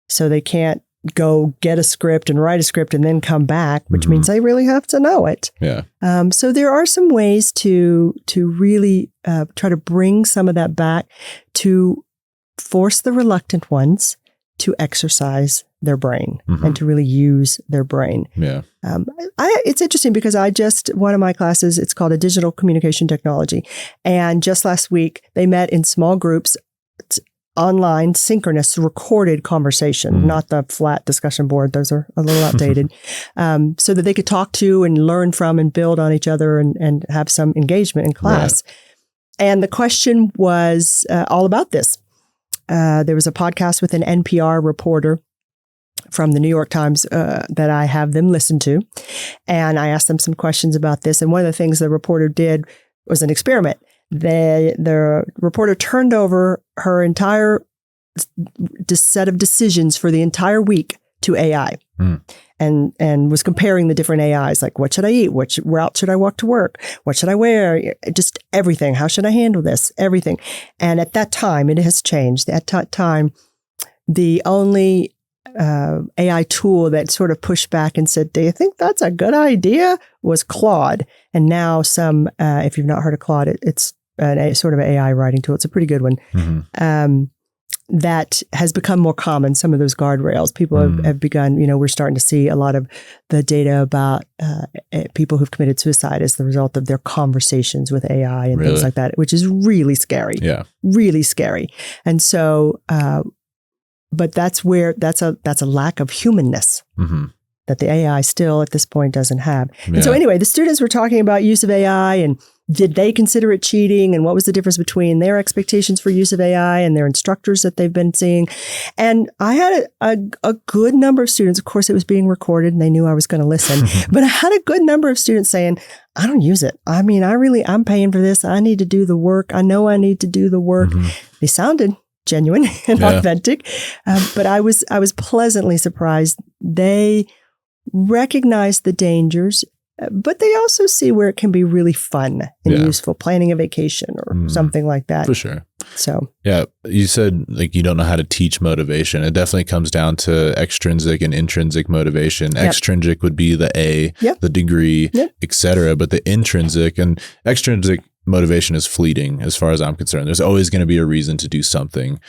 so they can't go get a script and write a script and then come back, which means they really have to know it. Yeah. So there are some ways to really try to bring some of that back, to force the reluctant ones to exercise their brain and to really use their brain. Yeah. It's interesting because one of my classes, it's called a digital communication technology. And just last week, they met in small groups, online, synchronous, recorded conversation, not the flat discussion board. Those are a little outdated. So that they could talk to and learn from and build on each other and have some engagement in class. Right. And the question was all about this. There was a podcast with an NPR reporter from the New York Times that I have them listen to. And I asked them some questions about this. And one of the things the reporter did was an experiment. The reporter turned over her entire set of decisions for the entire week to AI and was comparing the different AIs, like what should I eat? Which route should I walk to work? What should I wear? Just everything. How should I handle this? Everything. And at that time, it has changed. At that time, the only AI tool that sort of pushed back and said, do you think that's a good idea? Was Claude. And now if you've not heard of Claude, it's a sort of an AI writing tool. It's a pretty good one. That has become more common, some of those guardrails. People have begun, we're starting to see a lot of the data about people who've committed suicide as the result of their conversations with AI and things like that, which is really scary. Yeah. Really scary. And so, but that's a lack of humanness that the AI still at this point doesn't have. Yeah. And so anyway, the students were talking about use of AI and did they consider it cheating and what was the difference between their expectations for use of AI and their instructors that they've been seeing. And I had a good number of students, of course it was being recorded and they knew I was going to listen, but I had a good number of students saying, I don't use it. I mean, I'm paying for this. I need to do the work. I know I need to do the work. They sounded genuine and authentic, but I was pleasantly surprised. They recognize the dangers, but they also see where it can be really fun and useful, planning a vacation or something like that. For sure. So, yeah, you said like you don't know how to teach motivation. It definitely comes down to extrinsic and intrinsic motivation. Yep. Extrinsic would be the A, the degree, etc. But the intrinsic and extrinsic motivation is fleeting as far as I'm concerned. There's always going to be a reason to do something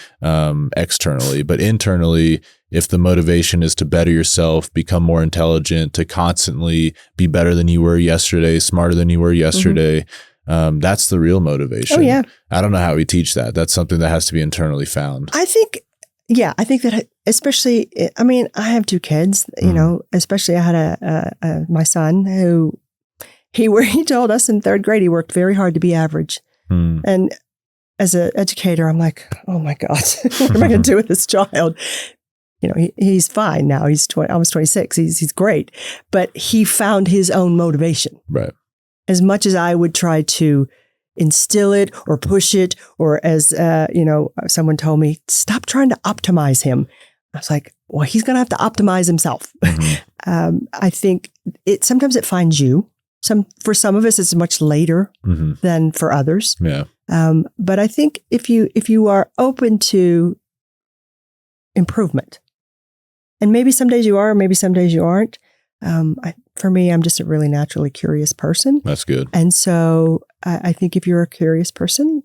externally, but internally, if the motivation is to better yourself, become more intelligent, to constantly be better than you were yesterday, smarter than you were yesterday, that's the real motivation. Oh, yeah. I don't know how we teach that. That's something that has to be internally found. I think that especially, I mean, I have 2 kids, especially I had my son who he told us in 3rd grade, he worked very hard to be average. And as an educator, I'm like, oh my God, what am I going to do with this child? he's fine now. He's almost 26. He's great, but he found his own motivation. Right. As much as I would try to instill it or push it, or as someone told me, stop trying to optimize him. I was like, well, he's going to have to optimize himself. Mm-hmm. I think sometimes it finds you. For some of us, it's much later than for others. Yeah. But I think if you are open to improvement, and maybe some days you are, maybe some days you aren't. For me, I'm just a really naturally curious person. That's good. And so I think if you're a curious person,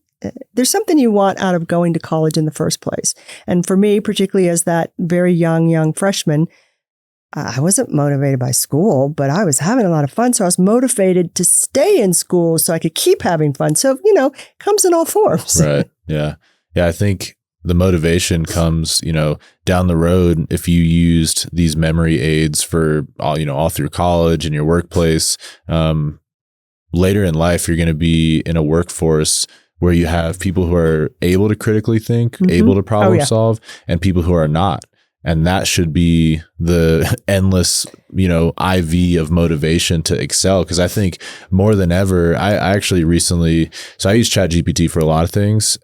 there's something you want out of going to college in the first place. And for me, particularly as that very young freshman, I wasn't motivated by school, but I was having a lot of fun. So I was motivated to stay in school so I could keep having fun. So, it comes in all forms. Right. Yeah. Yeah. I think the motivation comes, down the road. If you used these memory aids for all through college and your workplace, later in life, you're going to be in a workforce where you have people who are able to critically think, able to problem solve, and people who are not. And that should be the endless, IV of motivation to excel. Because I think more than ever, I actually recently, so I use ChatGPT for a lot of things,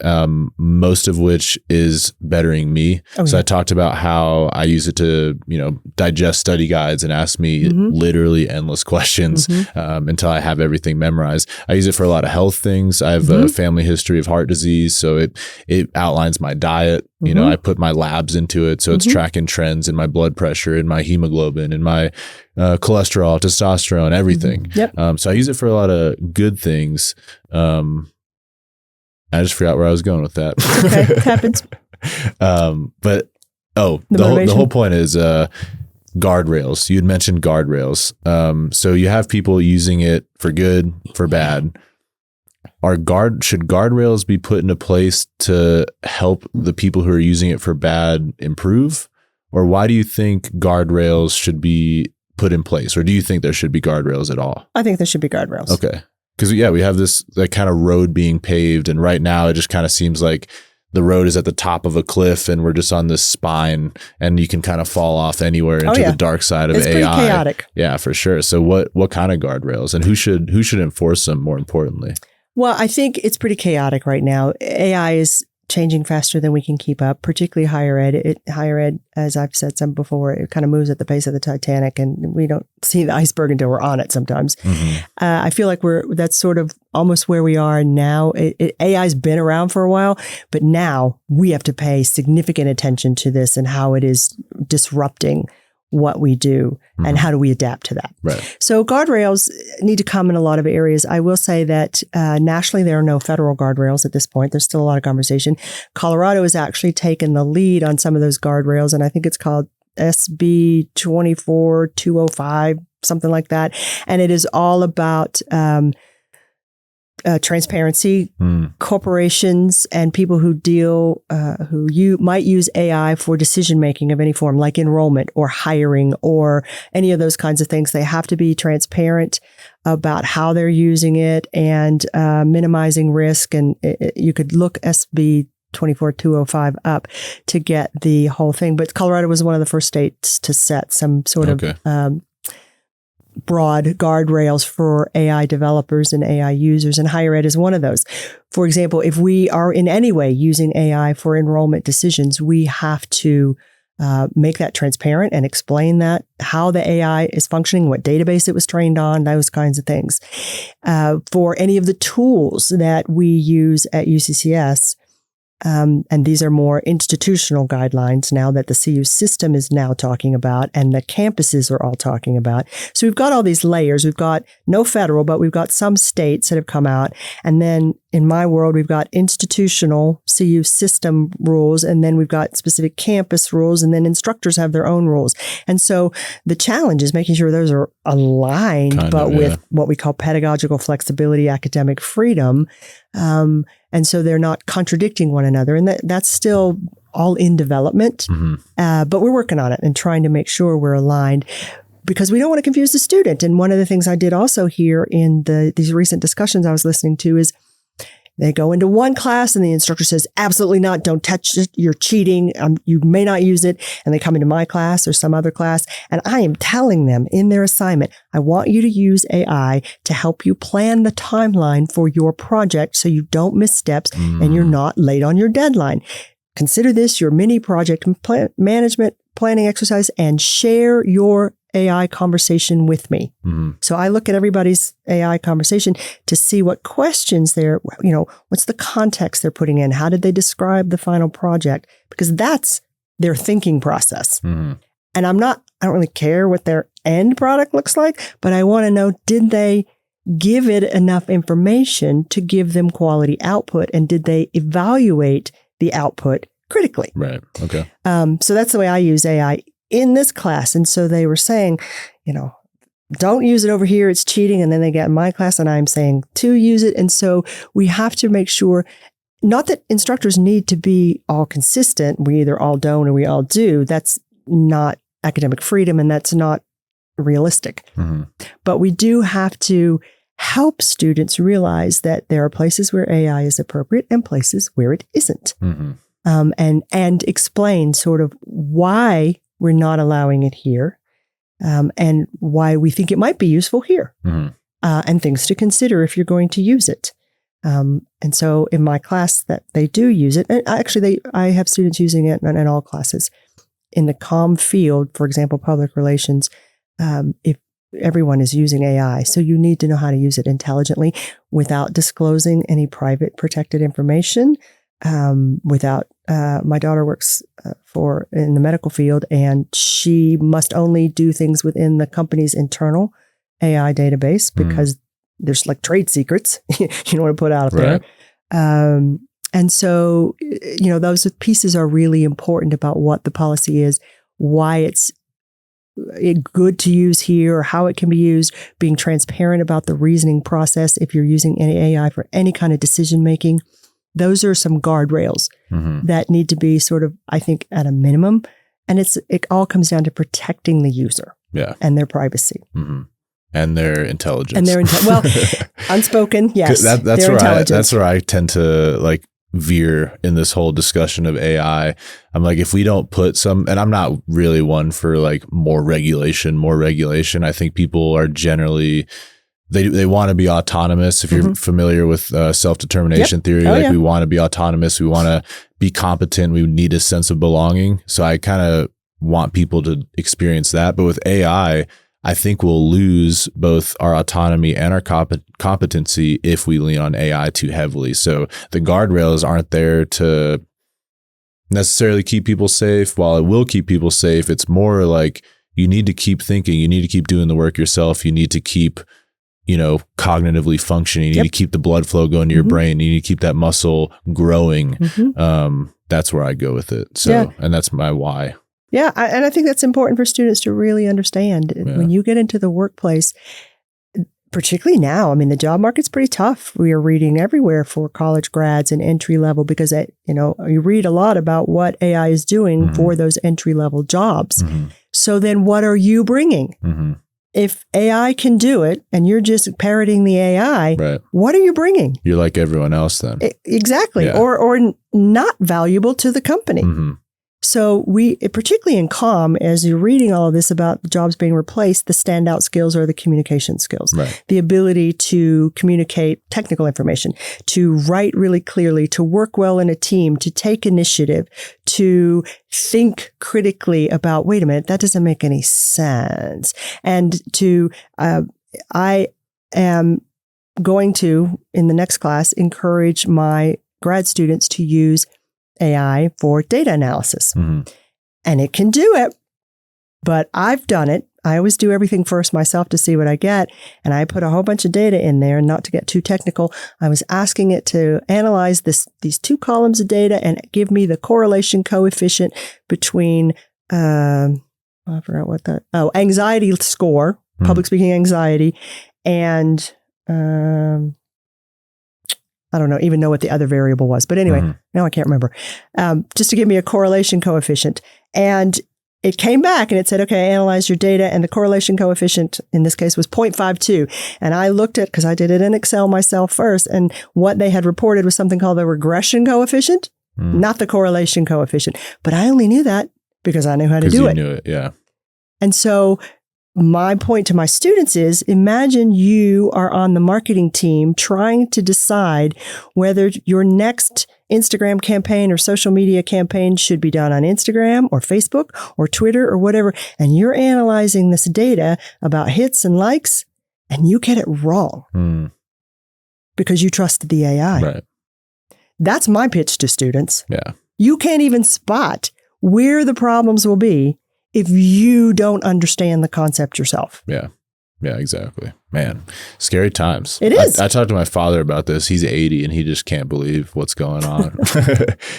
most of which is bettering me. So I talked about how I use it to, digest study guides and ask me literally endless questions until I have everything memorized. I use it for a lot of health things. I have a family history of heart disease. So it outlines my diet. I put my labs into it. So it's tracking trends in my blood pressure and my hemoglobin and my cholesterol, testosterone, everything. Yep. So I use it for a lot of good things. I just forgot where I was going with that. Okay, it happens. But the whole point is guardrails. You had mentioned guardrails. So you have people using it for good, for bad. Should guardrails be put into place to help the people who are using it for bad improve? Or why do you think guardrails should be put in place? Or do you think there should be guardrails at all? I think there should be guardrails. Okay. Because we have this kind of road being paved, and right now it just kind of seems like the road is at the top of a cliff and we're just on this spine, and you can kind of fall off anywhere into the dark side of AI. It's pretty chaotic. Yeah, for sure. So what kind of guardrails, and who should enforce them more importantly? Well, I think it's pretty chaotic right now. AI is changing faster than we can keep up, particularly higher ed. Higher ed, as I've said some before, it kind of moves at the pace of the Titanic, and we don't see the iceberg until we're on it sometimes. I feel like that's sort of almost where we are now. AI's been around for a while, but now we have to pay significant attention to this and how it is disrupting what we do and how do we adapt to that. Right. So guardrails need to come in a lot of areas. I will say that nationally, there are no federal guardrails at this point. There's still a lot of conversation. Colorado has actually taken the lead on some of those guardrails, and I think it's called SB 24205, something like that. And it is all about transparency, corporations and people who might use AI for decision making of any form, like enrollment or hiring or any of those kinds of things. They have to be transparent about how they're using it and minimizing risk. And you could look SB 24205 up to get the whole thing. But Colorado was one of the first states to set some sort of broad guardrails for AI developers and AI users, and higher ed is one of those. For example, if we are in any way using AI for enrollment decisions, we have to make that transparent and explain that, how the AI is functioning, what database it was trained on, those kinds of things. For any of the tools that we use at UCCS, and these are more institutional guidelines now that the CU system is now talking about and the campuses are all talking about. So we've got all these layers. We've got no federal, but we've got some states that have come out. And then in my world, we've got institutional CU system rules, and then we've got specific campus rules, and then instructors have their own rules. And so the challenge is making sure those are aligned, with what we call pedagogical flexibility, academic freedom. And so they're not contradicting one another. And that's still all in development. But we're working on it and trying to make sure we're aligned, because we don't want to confuse the student. And one of the things I did also here in these recent discussions I was listening to is They go into one class and the instructor says, absolutely not. Don't touch it. You're cheating. You may not use it. And they come into my class or some other class. And I am telling them in their assignment, I want you to use AI to help you plan the timeline for your project so you don't miss steps and you're not late on your deadline. Consider this your mini project management planning exercise and share your AI conversation with me. So I look at everybody's AI conversation to see what questions what's the context they're putting in? How did they describe the final project? Because that's their thinking process. And I don't really care what their end product looks like, but I want to know, did they give it enough information to give them quality output? And did they evaluate the output critically? Right. Okay. So that's the way I use AI in this class. And so they were saying, don't use it over here. It's cheating. And then they get in my class and I'm saying to use it. And so we have to make sure, not that instructors need to be all consistent. We either all don't or we all do. That's not academic freedom and that's not realistic. But we do have to help students realize that there are places where AI is appropriate and places where it isn't. And explain sort of why we're not allowing it here, and why we think it might be useful here, and things to consider if you're going to use it. And so in my class that they do use it, and actually I have students using it in all classes. In the comm field, for example, public relations, if everyone is using AI, so you need to know how to use it intelligently without disclosing any private protected information. My daughter works in the medical field, and she must only do things within the company's internal AI database because there's like trade secrets you don't want to put out there. And so, those pieces are really important about what the policy is, why it's good to use here, or how it can be used, being transparent about the reasoning process if you're using any AI for any kind of decision making. Those are some guardrails that need to be sort of, I think, at a minimum. And it all comes down to protecting the user and their privacy. And their intelligence. Well, unspoken, yes. That's where I tend to veer in this whole discussion of AI. I'm like, if we don't put some, and I'm not really one for more regulation. I think people are generally, they want to be autonomous. If you're familiar with self-determination theory, we want to be autonomous. We want to be competent. We need a sense of belonging. So I kind of want people to experience that. But with AI, I think we'll lose both our autonomy and our competency if we lean on AI too heavily. So the guardrails aren't there to necessarily keep people safe. While it will keep people safe, it's more like you need to keep thinking. You need to keep doing the work yourself. You need to keep, cognitively functioning. You need to keep the blood flow going to your brain. You need to keep that muscle growing. That's where I go with it. So, and that's my why. Yeah. And I think that's important for students to really understand. When you get into the workplace, particularly now, the job market's pretty tough. We are reading everywhere for college grads and entry level because, you read a lot about what AI is doing for those entry level jobs. So then what are you bringing? If AI can do it and you're just parroting the AI, what are you bringing? You're like everyone else then. Exactly. Yeah. Or not valuable to the company. So particularly in comm, as you're reading all of this about jobs being replaced, the standout skills are the communication skills, the ability to communicate technical information, to write really clearly, to work well in a team, to take initiative, to think critically about, wait a minute, that doesn't make any sense. And I am going to, in the next class, encourage my grad students to use AI for data analysis. And it can do it, but I've done it. I always do everything first myself to see what I get. And I put a whole bunch of data in there, and not to get too technical, I was asking it to analyze these 2 columns of data and give me the correlation coefficient between, I forgot what anxiety score, public speaking anxiety, and, I don't even know what the other variable was. But anyway, now I can't remember. Just to give me a correlation coefficient. And it came back and it said, okay, analyze your data. And the correlation coefficient in this case was 0.52. And I looked at, because I did it in Excel myself first, and what they had reported was something called the regression coefficient, not the correlation coefficient. But I only knew that because I knew how to do it. You knew it, yeah. And so my point to my students is, imagine you are on the marketing team trying to decide whether your next Instagram campaign or social media campaign should be done on Instagram or Facebook or Twitter or whatever. And you're analyzing this data about hits and likes, and you get it wrong because you trusted the AI. Right. That's my pitch to students. Yeah. You can't even spot where the problems will be if you don't understand the concept yourself. Yeah. Yeah, exactly. Man, scary times. It is. I talked to my father about this. He's 80 and he just can't believe what's going on.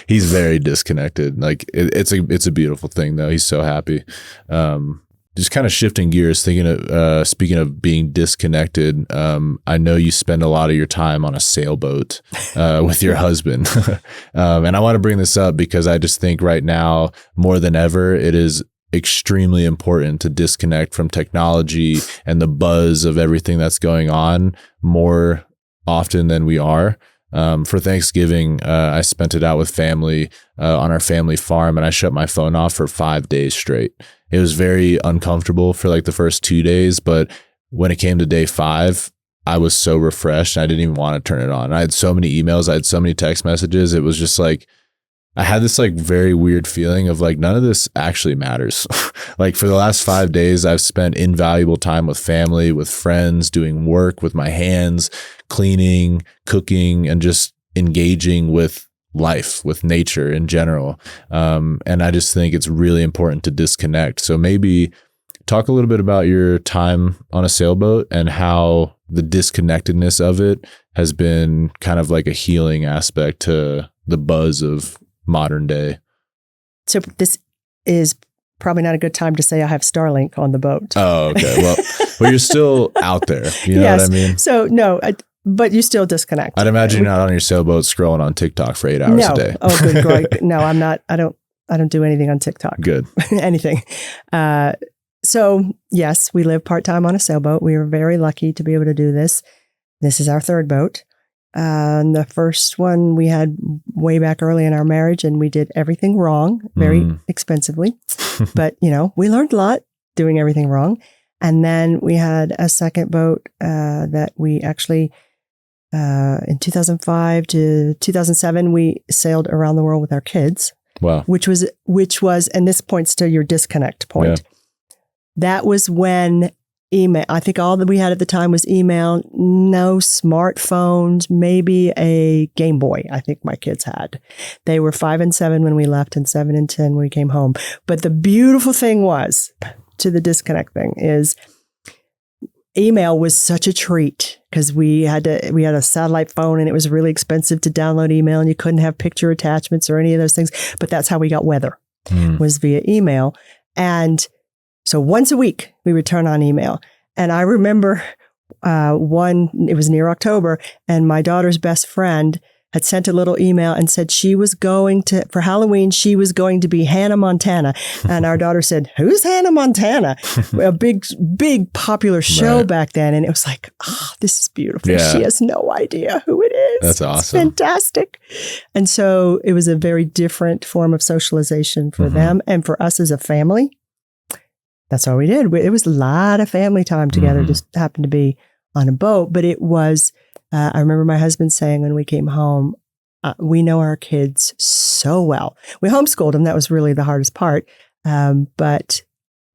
He's very disconnected. Like it's a beautiful thing though. He's so happy. Just kind of shifting gears, thinking of, speaking of being disconnected, I know you spend a lot of your time on a sailboat with your husband. And I want to bring this up because I just think right now, more than ever, it is extremely important to disconnect from technology and the buzz of everything that's going on more often than we are. For Thanksgiving, I spent it out with family on our family farm, and I shut my phone off for 5 days straight. It was very uncomfortable for like the first 2 days, but when it came to day 5, I was so refreshed. I didn't even want to turn it on. I had so many emails. I had so many text messages. It was just like, I had this like very weird feeling of like, none of this actually matters. Like for the last 5 days, I've spent invaluable time with family, with friends, doing work with my hands, cleaning, cooking, and just engaging with life, with nature in general. And I just think it's really important to disconnect. So maybe talk a little bit about your time on a sailboat and how the disconnectedness of it has been kind of like a healing aspect to the buzz of modern day. So this is probably not a good time to say I have Starlink on the boat. Oh, okay. Well, you're still out there. You know what I mean? So no, but you still disconnect. I'd imagine you're not on your sailboat scrolling on TikTok for 8 hours a day. Oh, good. Great. No, I'm not. I don't do anything on TikTok. Good. Anything. So yes, we live part-time on a sailboat. We are very lucky to be able to do this. This is our third boat. The first one we had way back early in our marriage, and we did everything wrong, very expensively. But, we learned a lot doing everything wrong. And then we had a second boat that we actually, in 2005 to 2007, we sailed around the world with our kids. Wow. Which was, and this points to your disconnect point. Yeah. That was when email, I think all that we had at the time was email, no smartphones, maybe a Game Boy, I think my kids had. They were 5 and 7 when we left and 7 and 10 when we came home. But the beautiful thing was, to the disconnect thing, is email was such a treat because we had a satellite phone and it was really expensive to download email and you couldn't have picture attachments or any of those things. But that's how we got weather, was via email. And so once a week, we would turn on email. And I remember it was near October, and my daughter's best friend had sent a little email and said for Halloween, she was going to be Hannah Montana. And our daughter said, "Who's Hannah Montana?" A big popular show back then. And it was like, this is beautiful. Yeah. She has no idea who it is. That's awesome. It's fantastic. And so it was a very different form of socialization for them and for us as a family. That's all we did. It was a lot of family time together, just happened to be on a boat. But it was, I remember my husband saying when we came home, we know our kids so well. We homeschooled them. That was really the hardest part. But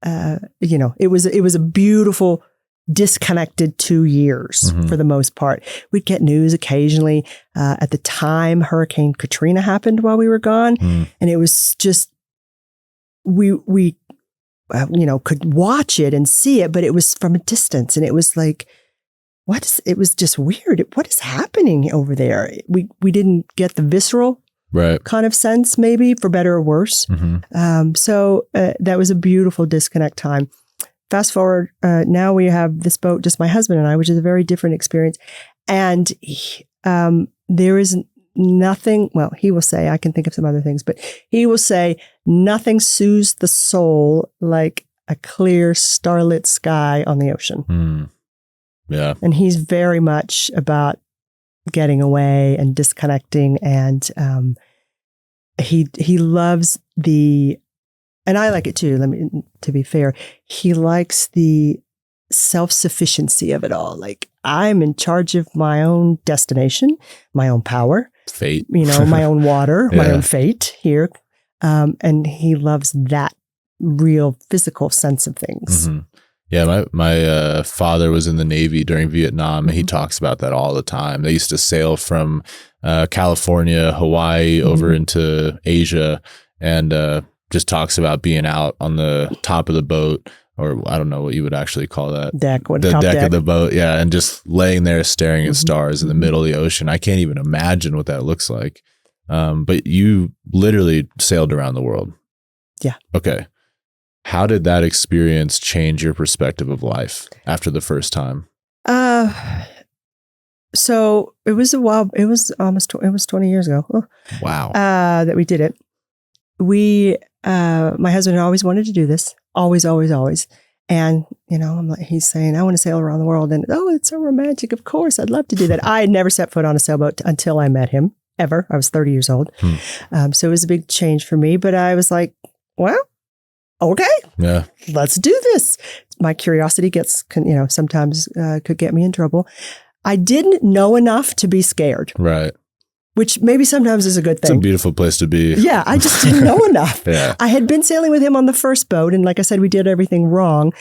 it was a beautiful, disconnected 2 years for the most part. We'd get news occasionally. At the time, Hurricane Katrina happened while we were gone. And it was just, we could watch it and see it, but it was from a distance. And it was like, it was just weird. What is happening over there? We didn't get the visceral kind of sense, maybe, for better or worse. So that was a beautiful disconnect time. Fast forward, now we have this boat, just my husband and I, which is a very different experience. And there is nothing, well, he will say, I can think of some other things, but he will say, nothing soothes the soul like a clear starlit sky on the ocean. Yeah. And he's very much about getting away and disconnecting. And he loves and I like it too, to be fair, he likes the self-sufficiency of it all. Like, I'm in charge of my own destination, my own power. Fate. My own water, my own fate here. And he loves that real physical sense of things. Mm-hmm. Yeah, my father was in the Navy during Vietnam, and he talks about that all the time. They used to sail from California, Hawaii, over into Asia, and just talks about being out on the top of the boat, or I don't know what you would actually call that. The deck of the boat, yeah, and just laying there staring at stars in the middle of the ocean. I can't even imagine what that looks like. But you literally sailed around the world. Yeah. Okay. How did that experience change your perspective of life after the first time? So it was a while. It was 20 years ago. Wow. That we did it. My husband always wanted to do this. Always. And, he's saying, I want to sail around the world. And, it's so romantic. Of course, I'd love to do that. I had never set foot on a sailboat until I met him, ever. I was 30 years old. So it was a big change for me. But I was like, well, okay, yeah, let's do this. My curiosity sometimes could get me in trouble. I didn't know enough to be scared. Right. Which maybe sometimes is a good thing. It's a beautiful place to be. Yeah, I just didn't know enough. Yeah. I had been sailing with him on the first boat, and like I said, we did everything wrong.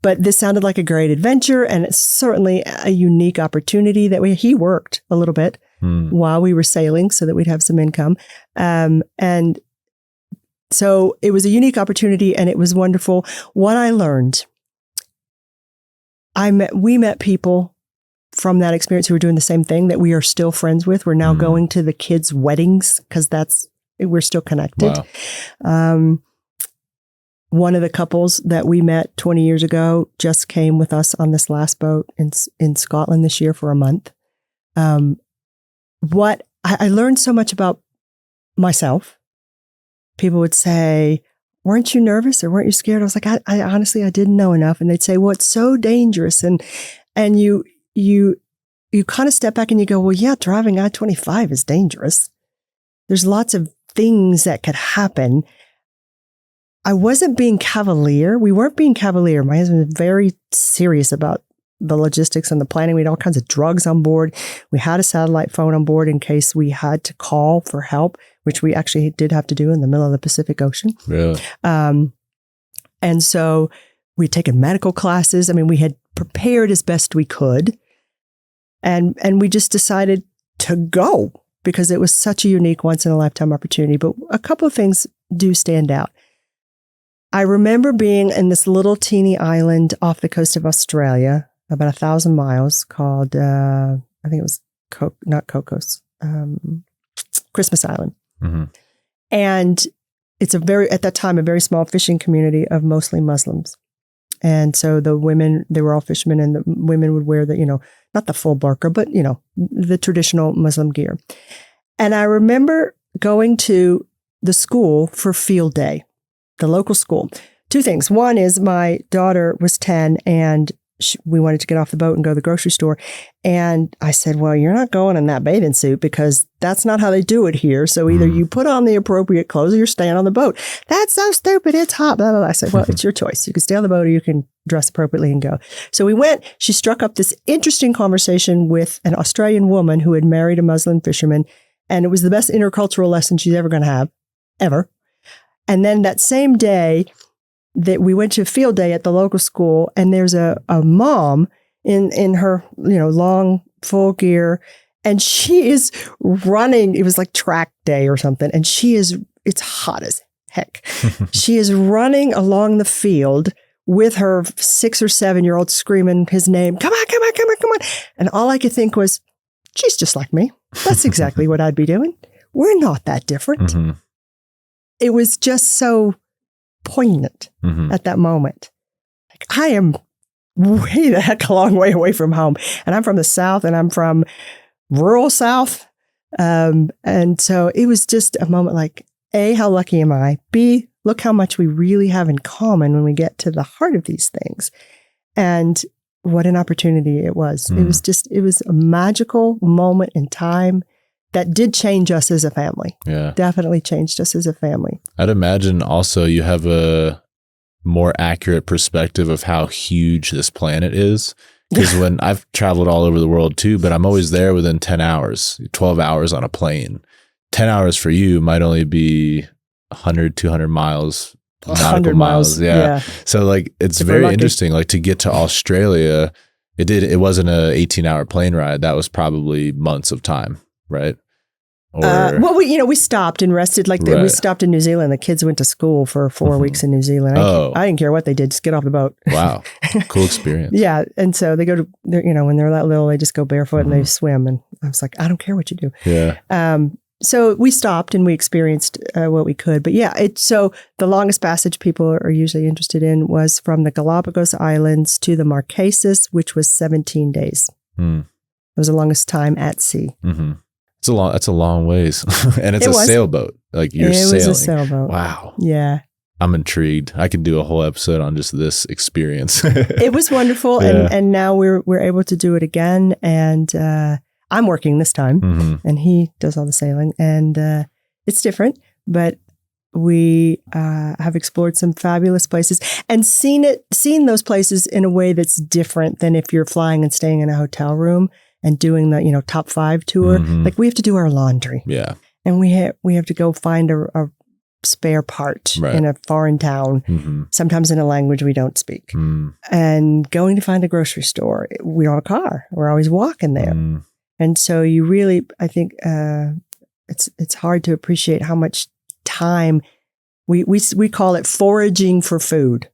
But this sounded like a great adventure, and it's certainly a unique opportunity that he worked a little bit while we were sailing so that we'd have some income. And so it was a unique opportunity, and it was wonderful. What I learned, we met people from that experience who were doing the same thing that we are still friends with. We're now going to the kids' weddings because we're still connected. Wow. One of the couples that we met 20 years ago just came with us on this last boat in Scotland this year for a month. What I learned so much about myself. People would say, weren't you nervous or weren't you scared? I was like, I honestly, I didn't know enough. And they'd say, well, it's so dangerous. And you kind of step back and you go, well, yeah, driving I-25 is dangerous. There's lots of things that could happen. I wasn't being cavalier. We weren't being cavalier. My husband was very serious about the logistics and the planning. We had all kinds of drugs on board. We had a satellite phone on board in case we had to call for help, which we actually did have to do in the middle of the Pacific Ocean. Really? And so we'd taken medical classes. I mean, we had prepared as best we could. And we just decided to go because it was such a unique once-in-a-lifetime opportunity. But a couple of things do stand out. I remember being in this little teeny island off the coast of Australia, about 1,000 miles, called, I think it was not Cocos, Christmas Island. Mm-hmm. And it's at that time, a very small fishing community of mostly Muslims. And so the women, they were all fishermen, and the women would wear not the full burqa, but, the traditional Muslim gear. And I remember going to the school for field day, the local school. Two things. One is my daughter was 10 and we wanted to get off the boat and go to the grocery store. And I said, well, you're not going in that bathing suit because that's not how they do it here. So either you put on the appropriate clothes or you're staying on the boat. That's so stupid. It's hot. Blah, blah, blah. I said, well, it's your choice. You can stay on the boat or you can dress appropriately and go. So we went. She struck up this interesting conversation with an Australian woman who had married a Muslim fisherman. And it was the best intercultural lesson she's ever going to have, ever. And then that same day, that we went to field day at the local school, and there's a mom in her, long full gear, and she is running. It was like track day or something. And it's hot as heck. She is running along the field with her 6 or 7-year-old screaming his name. Come on, come on, come on, come on. And all I could think was, she's just like me. That's exactly what I'd be doing. We're not that different. Mm-hmm. It was just so poignant at that moment. Like, I am way the heck a long way away from home. And I'm from the South, and I'm from rural South. And so it was just a moment like, A, how lucky am I? B, look how much we really have in common when we get to the heart of these things. And what an opportunity it was. It was a magical moment in time that did change us as a family. Yeah. Definitely changed us as a family. I'd imagine also you have a more accurate perspective of how huge this planet is. Because when I've traveled all over the world too, but I'm always there within 10 hours, 12 hours on a plane. 10 hours for you might only be 100, 200 miles, nautical miles. Yeah. So like, it's very interesting. Like to get to Australia, it wasn't a 18-hour plane ride. That was probably months of time, right? Well, we stopped and rested. We stopped in New Zealand. The kids went to school for 4 weeks in New Zealand. I didn't care what they did. Just get off the boat. Wow. Cool experience. Yeah. And so they go to, when they're that little, they just go barefoot and they swim. And I was like, I don't care what you do. Yeah. So we stopped and we experienced what we could. But yeah, so the longest passage people are usually interested in was from the Galapagos Islands to the Marquesas, which was 17 days. It was the longest time at sea. Mm-hmm. That's a long ways. And it's a sailboat. Like you're sailing. It was a sailboat. Wow. Yeah. I'm intrigued. I could do a whole episode on just this experience. It was wonderful. Yeah. And now we're able to do it again. And I'm working this time and he does all the sailing and it's different, but we have explored some fabulous places and seen those places in a way that's different than if you're flying and staying in a hotel room and doing the, top 5 tour. Like we have to do our laundry. Yeah. And we have to go find a spare part in a foreign town, sometimes in a language we don't speak. And going to find a grocery store. We don't have a car. We're always walking there. And so you really, I think it's hard to appreciate how much time we call it foraging for food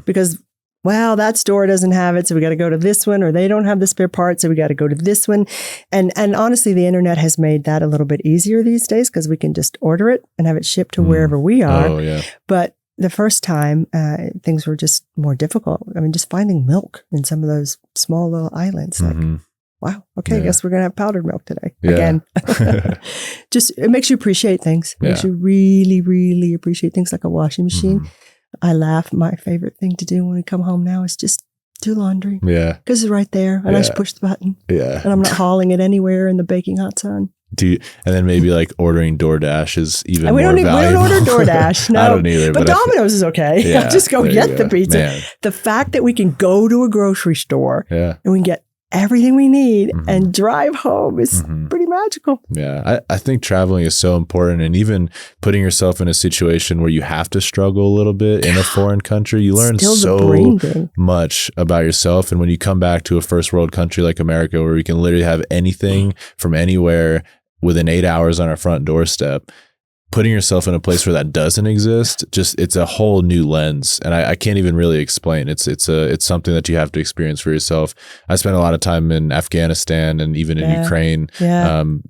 because that store doesn't have it. So we got to go to this one, or they don't have the spare part. So we got to go to this one. And honestly, the internet has made that a little bit easier these days because we can just order it and have it shipped to wherever we are. Oh, yeah. But the first time, things were just more difficult. I mean, just finding milk in some of those small little islands, like, wow, okay, I guess we're going to have powdered milk today. Again. Just, it makes you appreciate things. It makes you really, really appreciate things like a washing machine. I laugh. My favorite thing to do when we come home now is just do laundry. Yeah. Because it's right there. And I just push the button. Yeah. And I'm not hauling it anywhere in the baking hot sun. And then maybe like ordering DoorDash is even more valuable. We don't order DoorDash. No. I don't either. But Domino's is okay. Yeah, just go get the pizza. Man. The fact that we can go to a grocery store and we can get everything we need and drive home is pretty magical. Yeah. I think traveling is so important, and even putting yourself in a situation where you have to struggle a little bit in a foreign country, you learn so much about yourself. And when you come back to a first world country like America, where we can literally have anything from anywhere within 8 hours on our front doorstep, putting yourself in a place where that doesn't exist, it's a whole new lens. And I can't even really explain. It's something that you have to experience for yourself. I spent a lot of time in Afghanistan and even in Ukraine,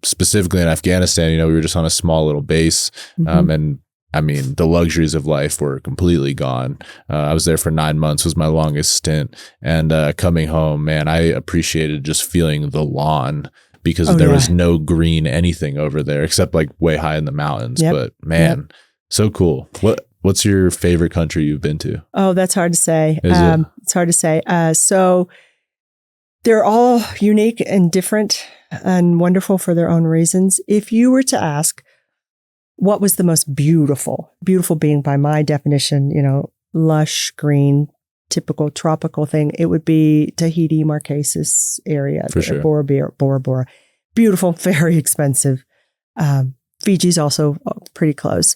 specifically in Afghanistan. We were just on a small little base. And I mean, the luxuries of life were completely gone. I was there for 9 months, was my longest stint. And coming home, man, I appreciated just feeling the lawn, because there was no green anything over there except like way high in the mountains. But man, so cool. What's your favorite country you've been to? Oh, that's hard to say. Is it's hard to say. So they're all unique and different and wonderful for their own reasons. If you were to ask what was the most beautiful being by my definition, lush, green, typical tropical thing, it would be Tahiti, Marquesas area, for sure. Bora Bora. Beautiful, very expensive. Fiji's also pretty close.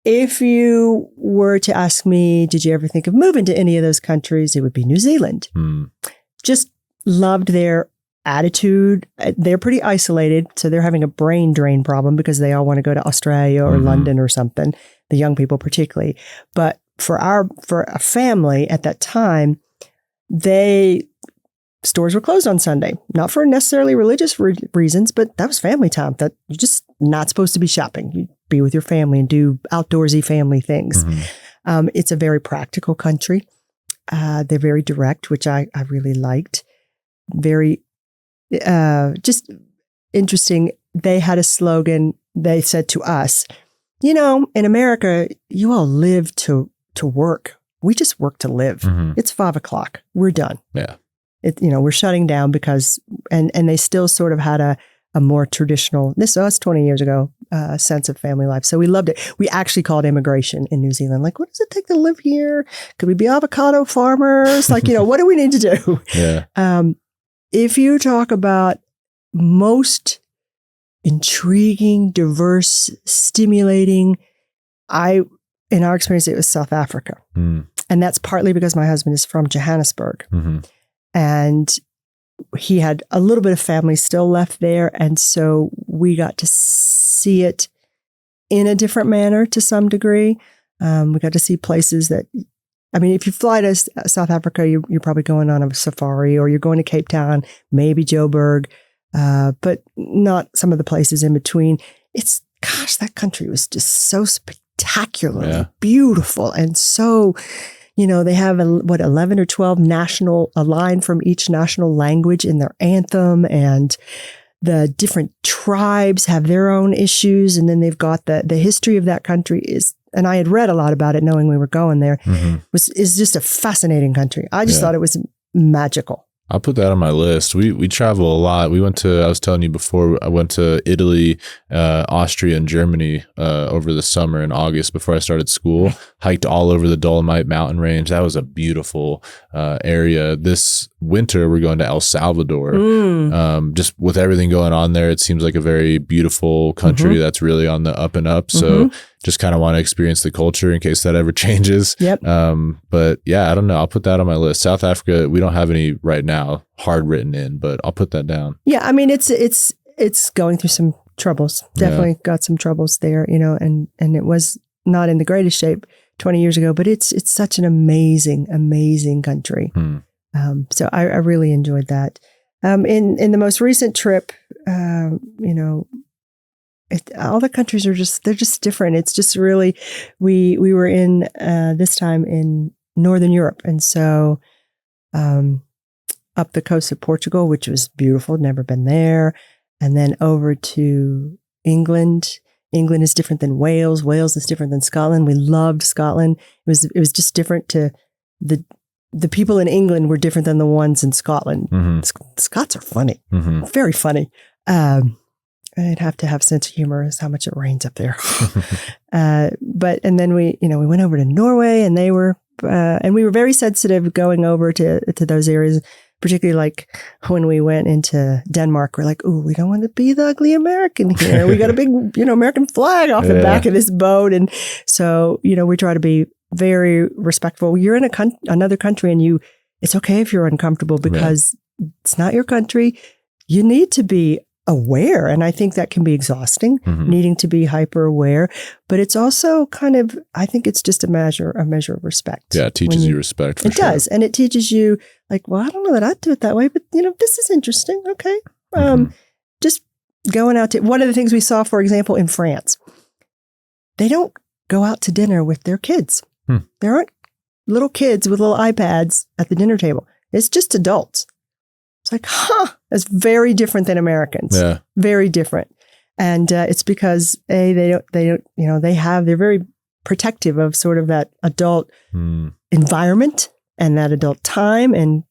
If you were to ask me, did you ever think of moving to any of those countries? It would be New Zealand. Just loved their attitude. They're pretty isolated, so they're having a brain drain problem because they all want to go to Australia or London or something, the young people particularly. But for a family at that time, stores were closed on Sunday, not for necessarily religious reasons, but that was family time. That you're just not supposed to be shopping. You be with your family and do outdoorsy family things. It's a very practical country. They're very direct, which I really liked. Very just interesting. they had a slogan. They said to us, in America, you all live to work. We just work to live. Mm-hmm. It's 5:00. We're done. Yeah. We're shutting down because, and they still sort of had a more traditional, this was 20 years ago, sense of family life. So we loved it. We actually called immigration in New Zealand. Like, what does it take to live here? Could we be avocado farmers? Like, what do we need to do? Yeah. If you talk about most intriguing, diverse, stimulating, in our experience, it was South Africa. Mm. And that's partly because my husband is from Johannesburg. Mm-hmm. And he had a little bit of family still left there. And so we got to see it in a different manner to some degree. We got to see places that, if you fly to South Africa, you're probably going on a safari, or you're going to Cape Town, maybe Joburg, but not some of the places in between. That country was just so spectacularly beautiful. And so, they have 11 or 12 a line from each national language in their anthem, and the different tribes have their own issues. And then they've got the history of that country and I had read a lot about it knowing we were going there, is just a fascinating country. I just thought it was magical. I'll put that on my list. We travel a lot. I was telling you before, I went to Italy, Austria, and Germany over the summer in August before I started school. Hiked all over the Dolomite mountain range. That was a beautiful area. This winter, we're going to El Salvador. Just with everything going on there, it seems like a very beautiful country that's really on the up and up. So just kind of want to experience the culture in case that ever changes. Yep. But yeah, I don't know. I'll put that on my list. South Africa, we don't have any right now hard written in, but I'll put that down. Yeah. It's going through some troubles. Definitely got some troubles there, and it was not in the greatest shape 20 years ago, but it's such an amazing, amazing country. So I really enjoyed that. In the most recent trip, all the countries they're just different. It's just really, we were in, this time in Northern Europe. And so, up the coast of Portugal, which was beautiful, never been there. And then over to England. England is different than Wales. Wales is different than Scotland. We loved Scotland. It was just different to the people in England were different than the ones in Scotland. Scots are funny, very funny. I'd have to have sense of humor as how much it rains up there. And then we went over to Norway, and and we were very sensitive going over to those areas, particularly like when we went into Denmark. We're like, ooh, we don't want to be the ugly American here. We got a big, American flag off the back of this boat. And so, we try to be very respectful. You're in another country, and it's okay if you're uncomfortable because it's not your country. You need to be aware. And I think that can be exhausting, needing to be hyper aware, but it's also I think it's just a measure of respect. Yeah. It teaches you respect. For it sure. does. And it teaches you like, well, I don't know that I'd do it that way, but this is interesting. Okay. Just going out to, one of the things we saw, for example, in France, they don't go out to dinner with their kids. There aren't little kids with little iPads at the dinner table. It's just adults. It's like, that's very different than Americans. Yeah. Very different. And it's because they're very protective of sort of that adult environment and that adult time. And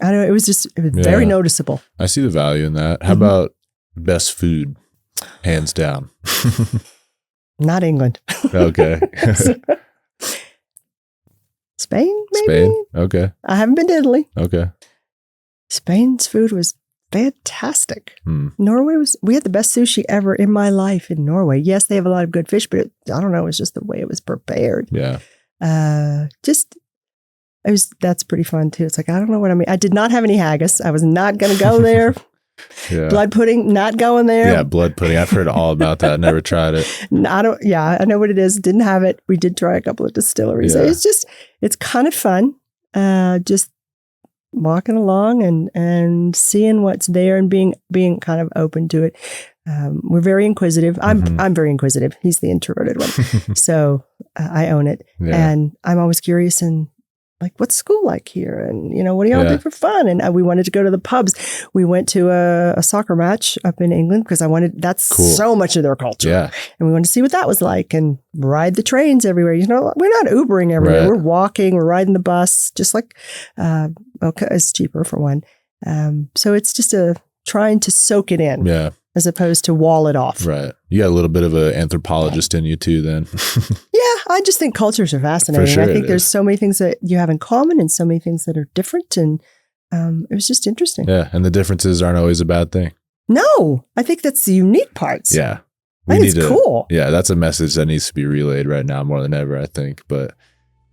I don't know, it was very noticeable. I see the value in that. How about best food? Hands down. Not England. Okay. Spain, maybe? Spain? Okay. I haven't been to Italy. Okay. Spain's food was fantastic. Norway we had the best sushi ever in my life in Norway. Yes, they have a lot of good fish, but I don't know, it was just the way it was prepared. Yeah. That's pretty fun too. It's like, I don't know what I mean. I did not have any haggis. I was not going to go there. Blood pudding, not going there. Yeah, blood pudding. I've heard all about that. Never tried it. I know what it is. Didn't have it. We did try a couple of distilleries. Yeah. It's kind of fun. Just walking along and seeing what's there and being kind of open to it. We're very inquisitive. I'm very inquisitive. He's the introverted one. So I own it. Yeah. And I'm always curious and like, what's school like here? And, what do y'all do for fun? And we wanted to go to the pubs. We went to a soccer match up in England because that's so much of their culture. Yeah. And we wanted to see what that was like and ride the trains everywhere. We're not Ubering everywhere. Right. We're walking, we're riding the bus, just like, it's cheaper for one. So it's just trying to soak it in. Yeah. As opposed to wall it off. Right. You got a little bit of an anthropologist in you too then. Yeah, I just think cultures are fascinating. For sure, I think there's so many things that you have in common and so many things that are different. And it was just interesting. Yeah. And the differences aren't always a bad thing. No, I think that's the unique parts. Yeah. I think it's cool. Yeah, that's a message that needs to be relayed right now more than ever, I think. But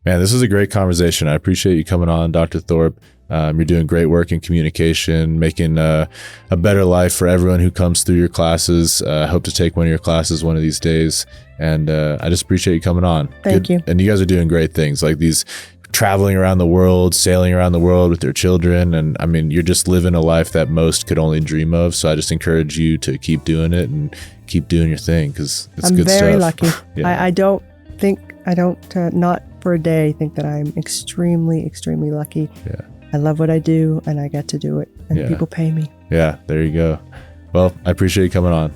man, this was a great conversation. I appreciate you coming on, Dr. Thorpe. You're doing great work in communication, making a better life for everyone who comes through your classes. I hope to take one of your classes one of these days. And I just appreciate you coming on. Thank you. And you guys are doing great things like these traveling around the world, sailing around the world with your children. And I mean, you're just living a life that most could only dream of. So I just encourage you to keep doing it and keep doing your thing because it's good stuff. I'm very lucky. Yeah. I don't not for a day think that I'm extremely, extremely lucky. Yeah. I love what I do and I get to do it and people pay me. Yeah, there you go. Well, I appreciate you coming on.